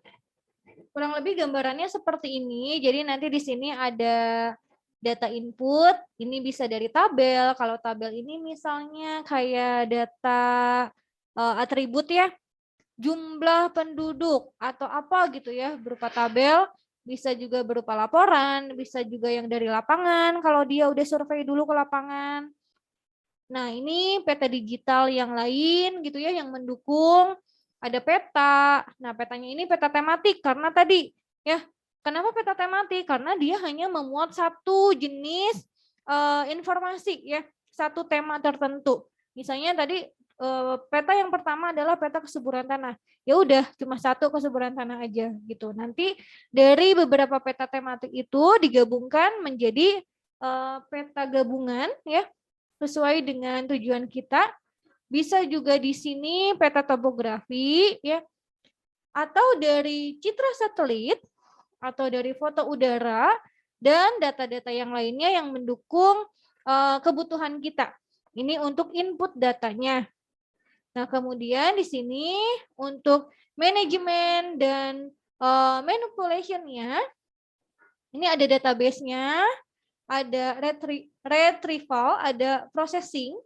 kurang lebih gambarannya seperti ini. Jadi nanti di sini ada data input, ini bisa dari tabel. Kalau tabel ini misalnya kayak data atribut ya, jumlah penduduk atau apa gitu ya, berupa tabel. Bisa juga berupa laporan, bisa juga yang dari lapangan kalau dia udah survei dulu ke lapangan. Nah, ini peta digital yang lain gitu ya yang mendukung. Ada peta. Nah, petanya ini peta tematik karena tadi ya, kenapa peta tematik? Karena dia hanya memuat satu jenis informasi ya, satu tema tertentu. Misalnya tadi peta yang pertama adalah peta kesuburan tanah. Ya udah, cuma satu kesuburan tanah aja gitu. Nanti dari beberapa peta tematik itu digabungkan menjadi peta gabungan ya, sesuai dengan tujuan kita. Bisa juga di sini peta topografi ya, atau dari citra satelit atau dari foto udara dan data-data yang lainnya yang mendukung kebutuhan kita. Ini untuk input datanya. Nah, kemudian di sini untuk manajemen dan manipulation-nya, ini ada database-nya, ada retrieval, ada processing.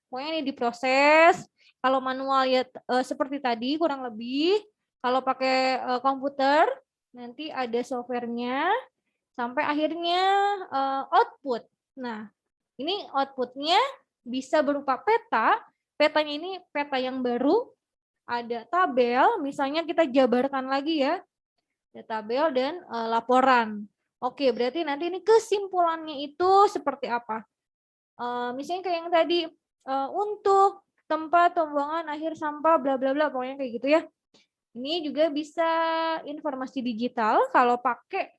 Pokoknya ini diproses. Kalau manual ya seperti tadi kurang lebih. Kalau pakai komputer nanti ada software-nya sampai akhirnya output. Nah, ini output-nya bisa berupa peta. Petanya ini peta yang baru. Ada tabel, misalnya kita jabarkan lagi ya. Ada tabel dan laporan. Oke, berarti nanti ini kesimpulannya itu seperti apa? Misalnya kayak yang tadi, untuk tempat pembuangan akhir sampah, bla bla bla, pokoknya kayak gitu ya. Ini juga bisa informasi digital. Kalau pakai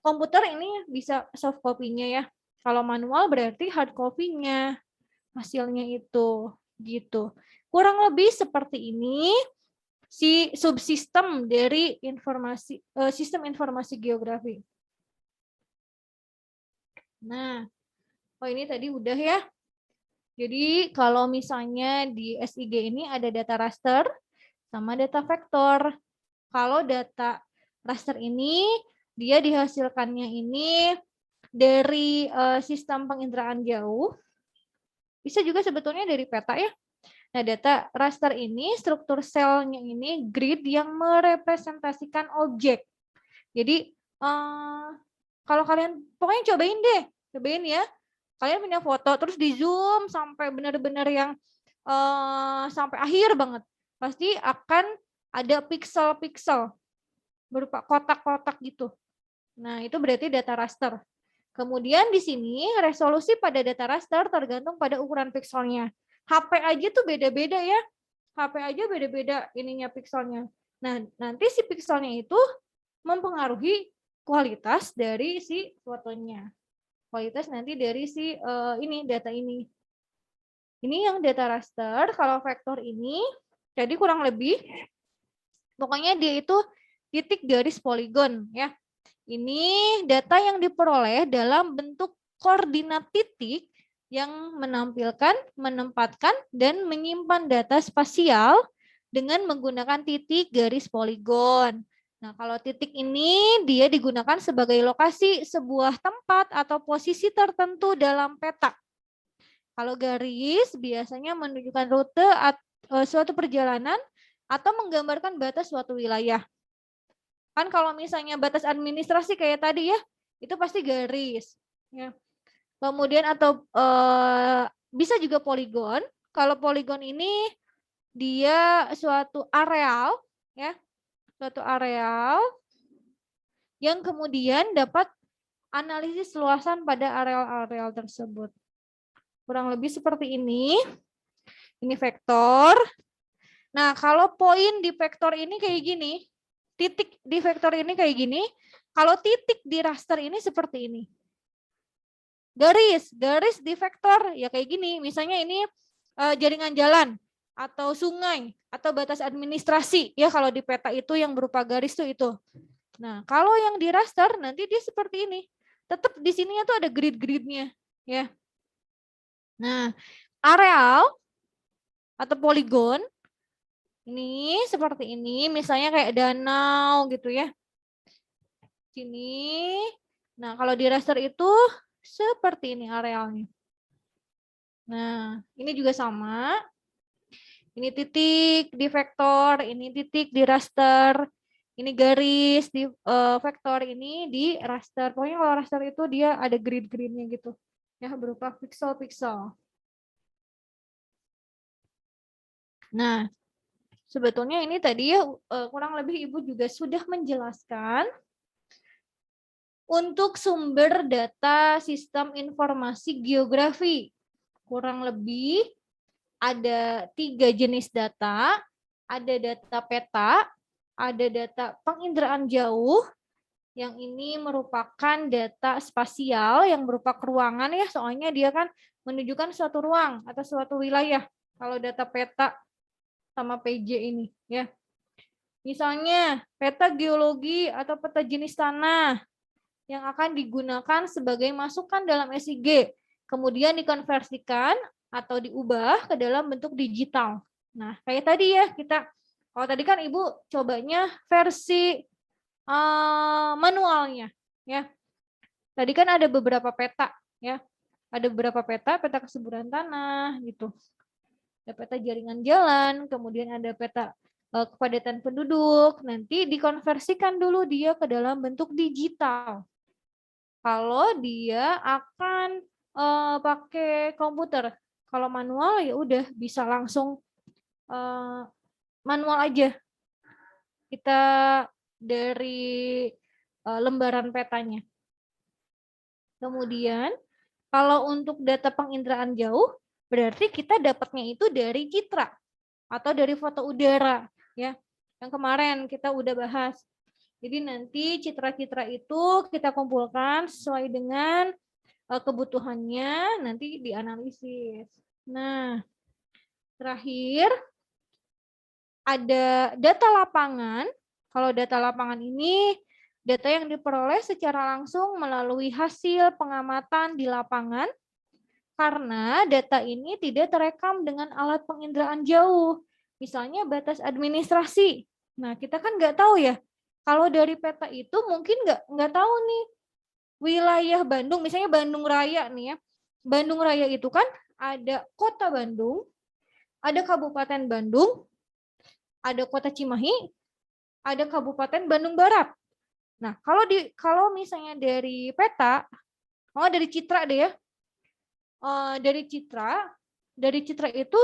komputer ini bisa soft copy-nya ya. Kalau manual berarti hard copy-nya hasilnya itu, gitu. Kurang lebih seperti ini si subsistem dari informasi sistem informasi geografi. Nah, ini tadi udah ya. Jadi kalau misalnya di SIG ini ada data raster sama data vektor. Kalau data raster ini dia dihasilkannya ini dari sistem penginderaan jauh. Bisa juga sebetulnya dari peta ya. Nah, data raster ini struktur selnya ini grid yang merepresentasikan objek. Jadi kalau kalian pokoknya cobain ya. Kalian punya foto terus di zoom sampai benar-benar yang sampai akhir banget. Pasti akan ada pixel-pixel berupa kotak-kotak gitu. Nah, itu berarti data raster. Kemudian di sini resolusi pada data raster tergantung pada ukuran pixelnya. HP aja tuh beda-beda ya. HP aja beda-beda ininya pixelnya. Nah, nanti si pixelnya itu mempengaruhi kualitas dari si fotonya. Kualitas nanti dari si ini data ini. Ini yang data raster. Kalau vektor ini, jadi kurang lebih, pokoknya dia itu titik garis poligon ya. Ini data yang diperoleh dalam bentuk koordinat titik yang menampilkan, menempatkan, dan menyimpan data spasial dengan menggunakan titik garis poligon. Nah, kalau titik ini dia digunakan sebagai lokasi sebuah tempat atau posisi tertentu dalam peta. Kalau garis biasanya menunjukkan rute suatu perjalanan atau menggambarkan batas suatu wilayah. Kan kalau misalnya batas administrasi kayak tadi ya, itu pasti garis. Ya. Kemudian atau bisa juga poligon. Kalau poligon ini dia suatu areal, ya, suatu areal yang kemudian dapat analisis luasan pada areal-areal tersebut. Kurang lebih seperti ini. Ini vektor. Nah, kalau poin di vektor ini kayak gini, titik di vektor ini kayak gini, kalau titik di raster ini seperti ini. Garis di vektor ya kayak gini. Misalnya ini jaringan jalan atau sungai atau batas administrasi ya kalau di peta itu yang berupa garis tuh itu. Nah, kalau yang di raster nanti dia seperti ini. Tetap di sininya tuh ada grid-gridnya ya. Nah, areal atau poligon ini seperti ini, misalnya kayak danau gitu ya. Sini. Nah, kalau di raster itu seperti ini arealnya. Nah, ini juga sama. Ini titik di vektor, ini titik di raster, ini garis di vektor, ini di raster. Pokoknya kalau raster itu dia ada grid-gridnya gitu. Ya, berupa pixel-pixel. Nah, sebetulnya ini tadi ya kurang lebih Ibu juga sudah menjelaskan untuk sumber data sistem informasi geografi. Kurang lebih ada 3 jenis data, ada data peta, ada data penginderaan jauh, yang ini merupakan data spasial yang berupa keruangan ya, soalnya dia kan menunjukkan suatu ruang atau suatu wilayah. Kalau data peta sama PJ ini ya. Misalnya peta geologi atau peta jenis tanah yang akan digunakan sebagai masukan dalam SIG, kemudian dikonversikan atau diubah ke dalam bentuk digital Nah, kayak tadi ya kalau tadi kan Ibu cobanya versi manualnya ya. Tadi kan ada beberapa peta ya. Ada beberapa peta kesuburan tanah gitu. Ada peta jaringan jalan, kemudian ada peta kepadatan penduduk. Nanti dikonversikan dulu dia ke dalam bentuk digital. Kalau dia akan pakai komputer. Kalau manual ya udah bisa langsung manual aja. Kita dari lembaran petanya. Kemudian kalau untuk data penginderaan jauh, berarti kita dapatnya itu dari citra atau dari foto udara ya. Yang kemarin kita udah bahas. Jadi nanti citra-citra itu kita kumpulkan sesuai dengan kebutuhannya, nanti dianalisis. Nah, terakhir ada data lapangan. Kalau data lapangan ini data yang diperoleh secara langsung melalui hasil pengamatan di lapangan, karena data ini tidak terekam dengan alat penginderaan jauh. Misalnya batas administrasi. Nah, kita kan nggak tahu ya. Kalau dari peta itu mungkin nggak tahu nih wilayah Bandung, misalnya Bandung Raya nih ya. Bandung Raya itu kan ada Kota Bandung, ada Kabupaten Bandung, ada Kota Cimahi, ada Kabupaten Bandung Barat. Nah, kalau misalnya dari peta, dari citra deh ya. Dari citra itu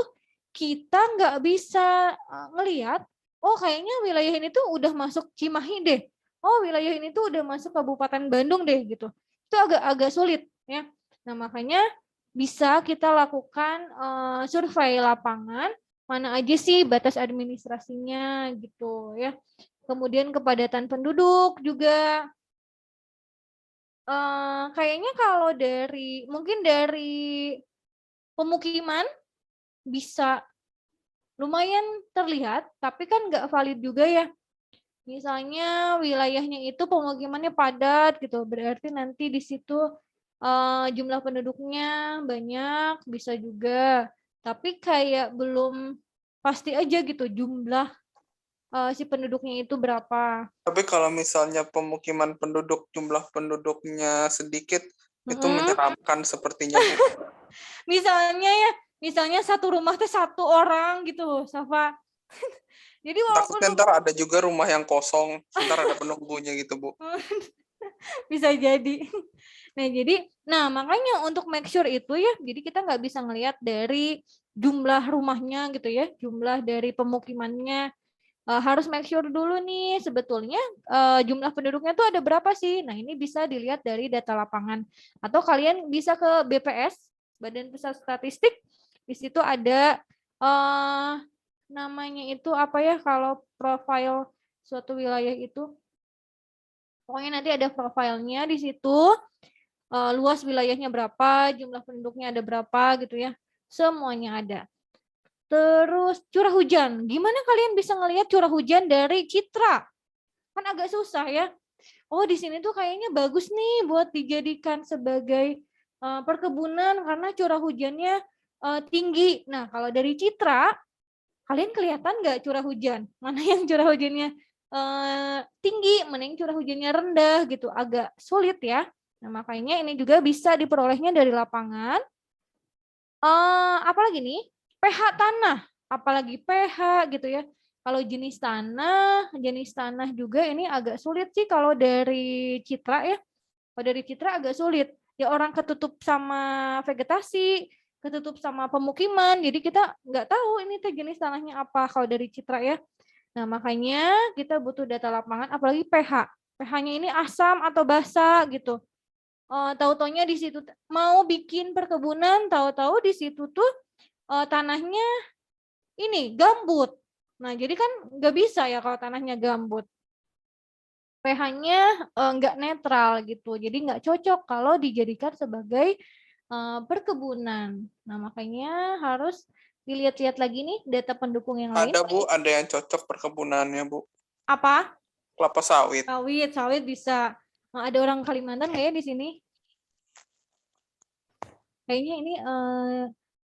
kita nggak bisa ngelihat, oh kayaknya wilayah ini tuh udah masuk Cimahi deh. Oh wilayah ini tuh udah masuk Kabupaten Bandung deh gitu. Itu agak sulit ya. Nah makanya bisa kita lakukan survei lapangan, mana aja sih batas administrasinya gitu ya. Kemudian kepadatan penduduk juga. Kayaknya kalau mungkin dari pemukiman bisa lumayan terlihat, tapi kan nggak valid juga ya. Misalnya wilayahnya itu pemukimannya padat gitu, berarti nanti di situ jumlah penduduknya banyak, bisa juga. Tapi kayak belum pasti aja gitu jumlah si penduduknya itu berapa. Tapi kalau misalnya pemukiman penduduk, jumlah penduduknya sedikit, itu menyeramkan sepertinya, Bu. Misalnya satu rumah teh satu orang gitu, Safa. Jadi Takutnya ntar ada juga rumah yang kosong, ntar ada penunggunya gitu, Bu. Bisa jadi. Nah makanya untuk make sure itu ya, jadi kita nggak bisa ngelihat dari jumlah rumahnya gitu ya, jumlah dari pemukimannya. Harus make sure dulu nih sebetulnya jumlah penduduknya tuh ada berapa sih. Nah ini bisa dilihat dari data lapangan. Atau kalian bisa ke BPS, Badan Pusat Statistik. Di situ ada namanya itu apa ya kalau profil suatu wilayah itu. Pokoknya nanti ada profilnya di situ. Luas wilayahnya berapa, jumlah penduduknya ada berapa gitu ya. Semuanya ada. Terus curah hujan. Gimana kalian bisa ngelihat curah hujan dari citra? Kan agak susah ya. Oh, di sini tuh kayaknya bagus nih buat dijadikan sebagai perkebunan karena curah hujannya tinggi. Nah, kalau dari citra, kalian kelihatan nggak curah hujan? Mana yang curah hujannya tinggi, mana yang curah hujannya rendah gitu. Agak sulit ya. Nah, makanya ini juga bisa diperolehnya dari lapangan. Apalagi nih? pH tanah, apalagi pH gitu ya. Kalau jenis tanah juga ini agak sulit sih kalau dari citra ya. Kalau dari citra agak sulit. Ya orang ketutup sama vegetasi, ketutup sama pemukiman, jadi kita nggak tahu ini tuh jenis tanahnya apa kalau dari citra ya. Nah makanya kita butuh data lapangan, apalagi pH. pH-nya ini asam atau basa gitu. Tahu-taunya di situ mau bikin perkebunan, tahu-tahu di situ tuh tanahnya ini gambut. Nah, jadi kan nggak bisa ya kalau tanahnya gambut. pH-nya nggak netral gitu. Jadi nggak cocok kalau dijadikan sebagai perkebunan. Nah, makanya harus dilihat-lihat lagi nih data pendukung yang lain. Ada, Bu, ada yang cocok perkebunannya, Bu. Apa? Kelapa sawit. Sawit bisa. Ada orang Kalimantan nggak ya di sini? Kayaknya ini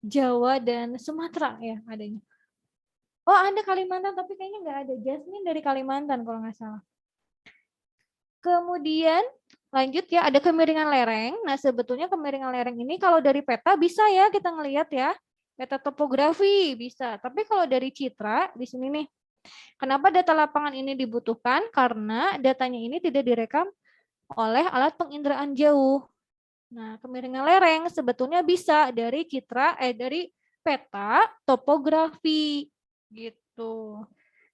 Jawa dan Sumatera ya adanya. Oh, ada Kalimantan, tapi kayaknya nggak ada. Jasmine dari Kalimantan kalau nggak salah. Kemudian lanjut ya, ada kemiringan lereng. Nah, sebetulnya kemiringan lereng ini kalau dari peta bisa ya kita ngelihat ya. Peta topografi bisa. Tapi kalau dari citra di sini nih. Kenapa data lapangan ini dibutuhkan? Karena datanya ini tidak direkam oleh alat penginderaan jauh. Nah, kemiringan lereng sebetulnya bisa dari citra dari peta topografi gitu.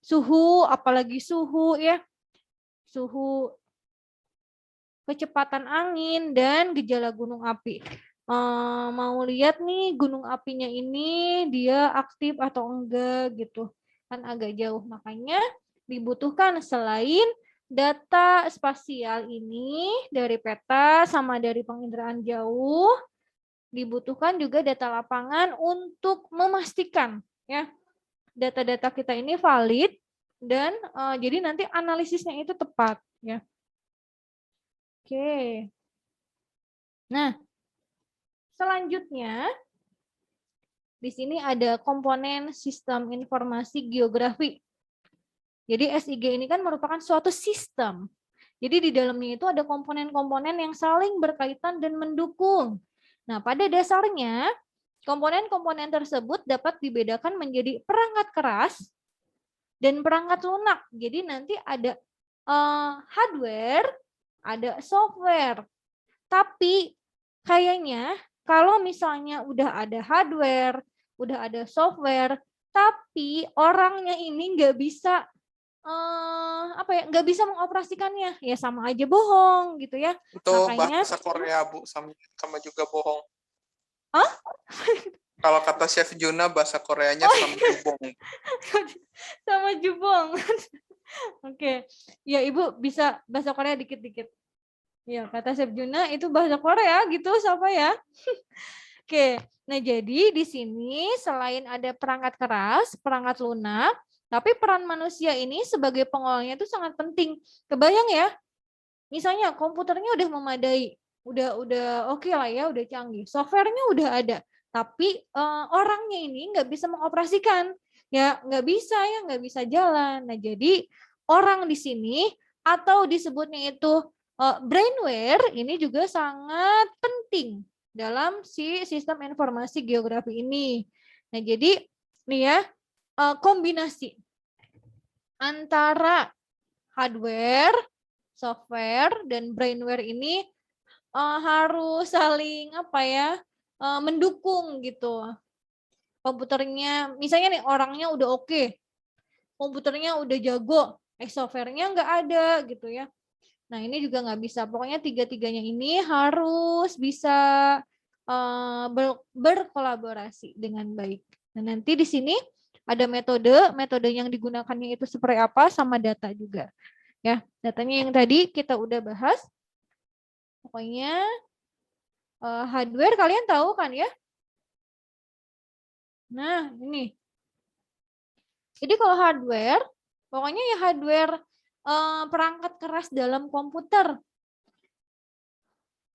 Suhu, apalagi suhu ya. Suhu, kecepatan angin, dan gejala gunung api. Mau lihat nih gunung apinya ini dia aktif atau enggak gitu. Kan agak jauh, makanya dibutuhkan selain data spasial ini dari peta sama dari penginderaan jauh, dibutuhkan juga data lapangan untuk memastikan ya data-data kita ini valid dan jadi nanti analisisnya itu tepat ya. Oke. Nah, selanjutnya di sini ada komponen sistem informasi geografi. Jadi SIG ini kan merupakan suatu sistem. Jadi di dalamnya itu ada komponen-komponen yang saling berkaitan dan mendukung. Nah, pada dasarnya komponen-komponen tersebut dapat dibedakan menjadi perangkat keras dan perangkat lunak. Jadi nanti ada hardware, ada software. Tapi kayaknya kalau misalnya udah ada hardware, udah ada software, tapi orangnya ini nggak bisa nggak bisa mengoperasikannya, ya sama aja bohong gitu ya. Itu Makanya bahasa Korea, Bu, sama juga bohong. Hah? Kalau kata Chef Juna, bahasa Koreanya sama jubong. sama jubong. Oke. Ya, Ibu bisa bahasa Korea dikit-dikit. Ya, kata Chef Juna itu bahasa Korea gitu, siapa ya? Oke, nah jadi di sini selain ada perangkat keras, perangkat lunak, tapi peran manusia ini sebagai pengolahnya itu sangat penting. Kebayang ya, misalnya komputernya udah memadai, udah oke lah ya, udah canggih, softwarenya udah ada, tapi orangnya ini nggak bisa mengoperasikan, ya nggak bisa jalan. Nah jadi orang di sini atau disebutnya itu brainware ini juga sangat penting dalam si sistem informasi geografi ini. Nah jadi nih ya kombinasi antara hardware, software, dan brainware ini harus saling mendukung gitu. Komputernya, misalnya nih orangnya udah oke, komputernya udah jago, softwarenya nggak ada gitu ya. Nah ini juga nggak bisa. Pokoknya tiga-tiganya ini harus bisa berkolaborasi dengan baik. Nah nanti di sini ada metode yang digunakannya itu seperti apa sama data juga. Ya, datanya yang tadi kita udah bahas. Pokoknya hardware kalian tahu kan ya? Nah, ini. Jadi kalau hardware, pokoknya ya hardware perangkat keras dalam komputer.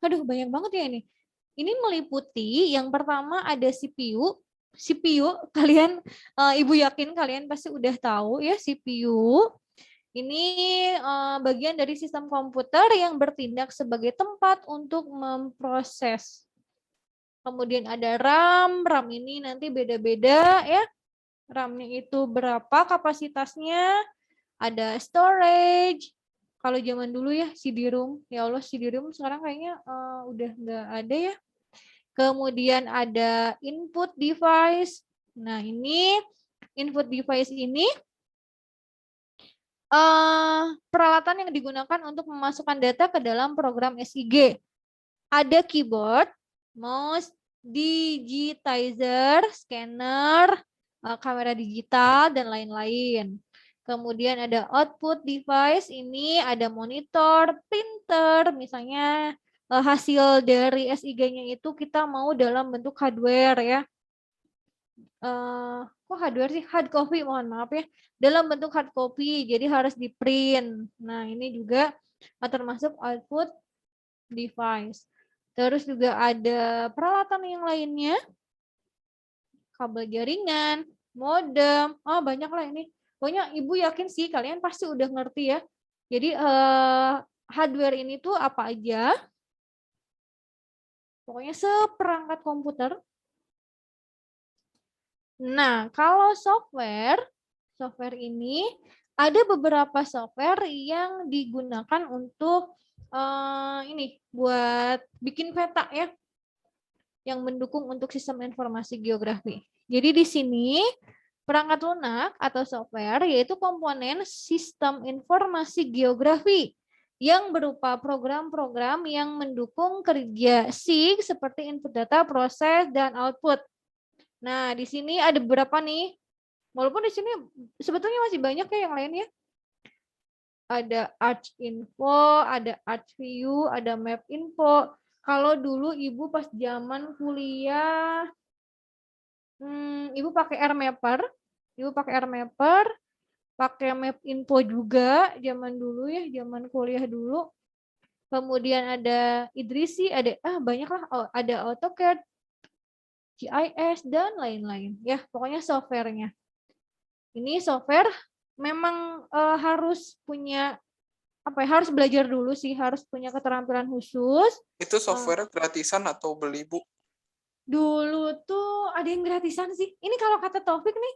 Aduh, banyak banget ya ini. Ini meliputi yang pertama ada CPU. CPU kalian, Ibu yakin kalian pasti udah tahu ya CPU. Ini bagian dari sistem komputer yang bertindak sebagai tempat untuk memproses. Kemudian ada RAM, RAM ini nanti beda-beda ya. RAM-nya itu berapa kapasitasnya, ada storage. Kalau zaman dulu ya CD-ROM, ya Allah CD-ROM sekarang kayaknya udah nggak ada ya. Kemudian ada input device. Nah ini input device ini peralatan yang digunakan untuk memasukkan data ke dalam program SIG. Ada keyboard, mouse, digitizer, scanner, kamera digital, dan lain-lain. Kemudian ada output device, ini ada monitor, printer, misalnya hasil dari SIG-nya itu kita mau dalam bentuk hardware ya. Kok hardware sih? Hard copy, mohon maaf ya. Dalam bentuk hard copy, jadi harus di print. Nah ini juga termasuk output device. Terus juga ada peralatan yang lainnya, kabel jaringan, modem. Banyak lah ini. Pokoknya Ibu yakin sih kalian pasti udah ngerti ya. Jadi hardware ini tuh apa aja? Pokoknya seperangkat komputer. Nah, kalau software ini ada beberapa software yang digunakan untuk ini buat bikin peta ya, yang mendukung untuk sistem informasi geografi. Jadi di sini perangkat lunak atau software yaitu komponen sistem informasi geografi yang berupa program-program yang mendukung kerja SIG seperti input data, proses, dan output. Nah, di sini ada beberapa nih. Walaupun di sini sebetulnya masih banyak ya yang lainnya. Ada ArchInfo, ada ArchView, ada MapInfo. Kalau dulu Ibu pas zaman kuliah, Ibu pakai AirMapper. Ibu pakai AirMapper, pakai MapInfo juga zaman dulu ya, zaman kuliah dulu. Kemudian ada Idrisi, ada banyak lah, ada AutoCAD, GIS, dan lain-lain. Ya, pokoknya softwarenya. Ini software memang harus punya harus belajar dulu sih, harus punya keterampilan khusus. Itu software gratisan atau beli, Bu? Dulu tuh ada yang gratisan sih. Ini kalau kata Taufik nih,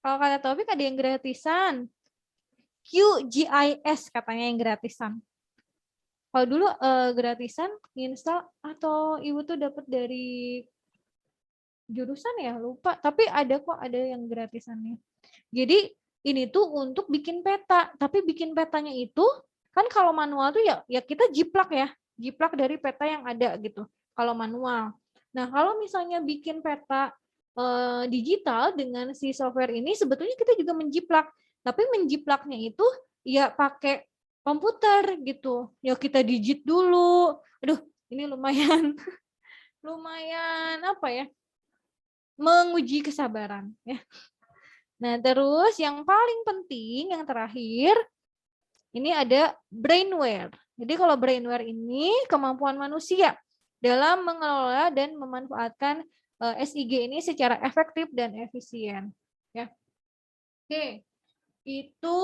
kalau kata Taufik ada yang gratisan. QGIS katanya yang gratisan. Kalau dulu gratisan install atau Ibu tuh dapat dari jurusan ya, lupa. Tapi ada kok, ada yang gratisannya. Jadi ini tuh untuk bikin peta, tapi bikin petanya itu kan kalau manual tuh ya kita jiplak ya, jiplak dari peta yang ada gitu. Kalau manual. Nah, kalau misalnya bikin peta digital dengan si software ini sebetulnya kita juga menjiplak, tapi menjiplaknya itu ya pakai komputer gitu. Ya kita digit dulu. Aduh, ini lumayan lumayan apa ya? Menguji kesabaran ya. Nah, terus yang paling penting, yang terakhir, ini ada brainware. Jadi kalau brainware ini kemampuan manusia dalam mengelola dan memanfaatkan SIG ini secara efektif dan efisien. Ya. Oke, itu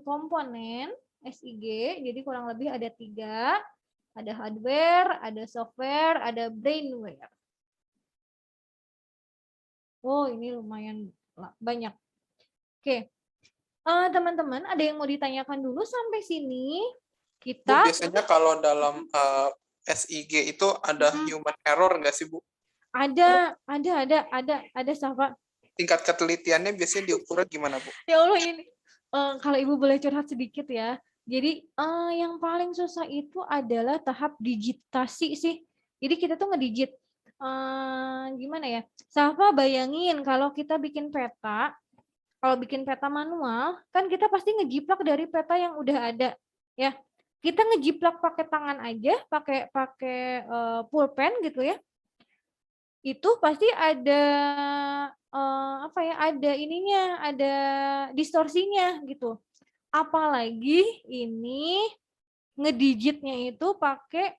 komponen SIG, jadi kurang lebih ada 3. Ada hardware, ada software, ada brainware. Oh, ini lumayan banyak. Oke, teman-teman, ada yang mau ditanyakan dulu sampai sini? Bu, biasanya kalau dalam SIG itu ada human error nggak sih, Bu? Ada, Safa. Tingkat ketelitiannya biasanya diukur gimana, Bu? Ya Allah, ini kalau Ibu boleh curhat sedikit ya. Jadi yang paling susah itu adalah tahap digitasi sih. Jadi kita tuh ngedigit. Gimana ya? Safa bayangin kalau kita bikin peta, kalau bikin peta manual, kan kita pasti ngejiplak dari peta yang udah ada, ya. Kita ngejiplak pakai tangan aja, pakai pulpen gitu ya. Itu pasti ada ada ininya, ada distorsinya gitu. Apalagi ini ngedigitnya itu pakai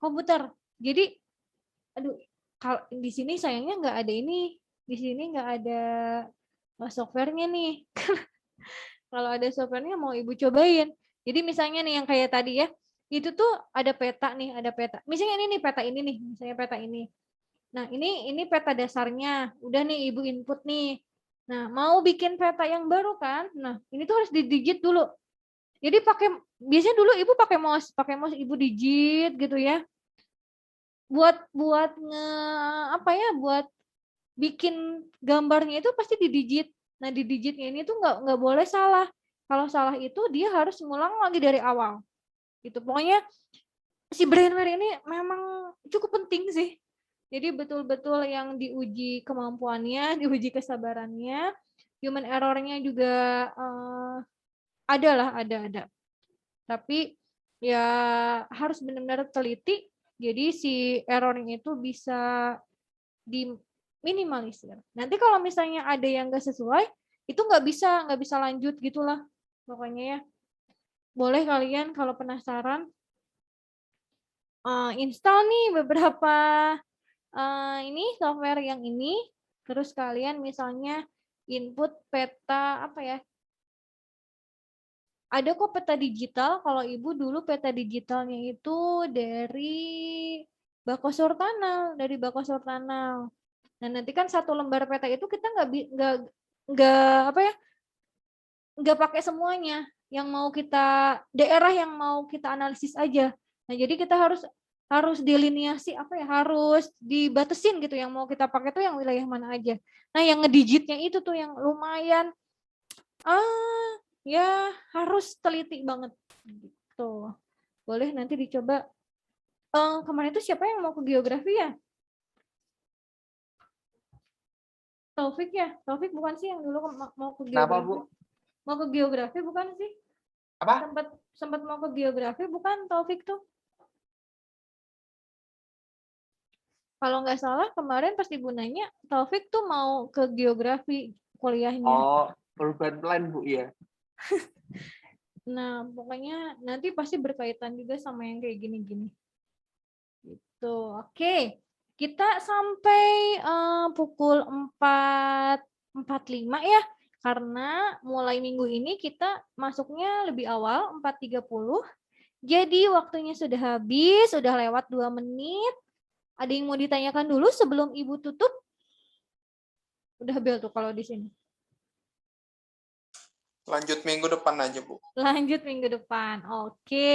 komputer. Jadi, aduh, kalau di sini sayangnya nggak ada ini, di sini nggak ada softwarenya nih. Kalau ada softwarenya mau Ibu cobain. Jadi misalnya nih yang kayak tadi ya, itu tuh ada peta nih, ada peta. Misalnya ini nih peta ini nih, misalnya peta ini. Nah, ini peta dasarnya. Udah nih Ibu input nih. Nah, mau bikin peta yang baru kan? Nah, ini tuh harus didigit dulu. Jadi biasanya dulu Ibu pakai mouse Ibu digit gitu ya. Buat buat bikin gambarnya itu pasti didigit. Nah, di digitnya ini tuh nggak boleh salah. Kalau salah itu dia harus ngulang lagi dari awal. Gitu. Pokoknya si brainware ini memang cukup penting sih. Jadi betul-betul yang diuji kemampuannya, diuji kesabarannya, human error-nya juga ada. Tapi ya harus benar-benar teliti. Jadi si error-nya itu bisa diminimalisir. Nanti kalau misalnya ada yang nggak sesuai, itu nggak bisa lanjut gitulah. Pokoknya ya. Boleh kalian kalau penasaran install nih beberapa ini software yang ini, terus kalian misalnya input peta apa ya? Ada kok peta digital. Kalau Ibu dulu peta digitalnya itu dari Bako Surtanal, Nah, nanti kan satu lembar peta itu kita nggak apa ya? Nggak pakai semuanya. Yang mau kita daerah yang mau kita analisis aja. Nah, jadi kita harus deliniasi apa ya? Harus dibatasin gitu yang mau kita pakai tuh yang wilayah mana aja. Nah, yang ngedigitnya itu tuh yang lumayan ya harus teliti banget gitu. Boleh nanti dicoba. Kemarin itu siapa yang mau ke geografi ya? Taufik ya? Taufik bukan sih yang dulu mau ke Kenapa, geografi? Bu? Mau ke geografi bukan sih? Apa? Sempat mau ke geografi bukan Taufik tuh? Kalau nggak salah kemarin pas Ibu nanya, Taufik tuh mau ke geografi kuliahnya. Oh, urban plan, Bu, ya. Nah, pokoknya nanti pasti berkaitan juga sama yang kayak gini-gini. Gitu. Oke. Kita sampai pukul 4.45 ya. Karena mulai minggu ini kita masuknya lebih awal, 4.30. Jadi waktunya sudah habis, sudah lewat 2 menit. Ada yang mau ditanyakan dulu sebelum Ibu tutup? Udah bel tuh kalau di sini. Lanjut minggu depan aja, Bu. Lanjut minggu depan. Oke.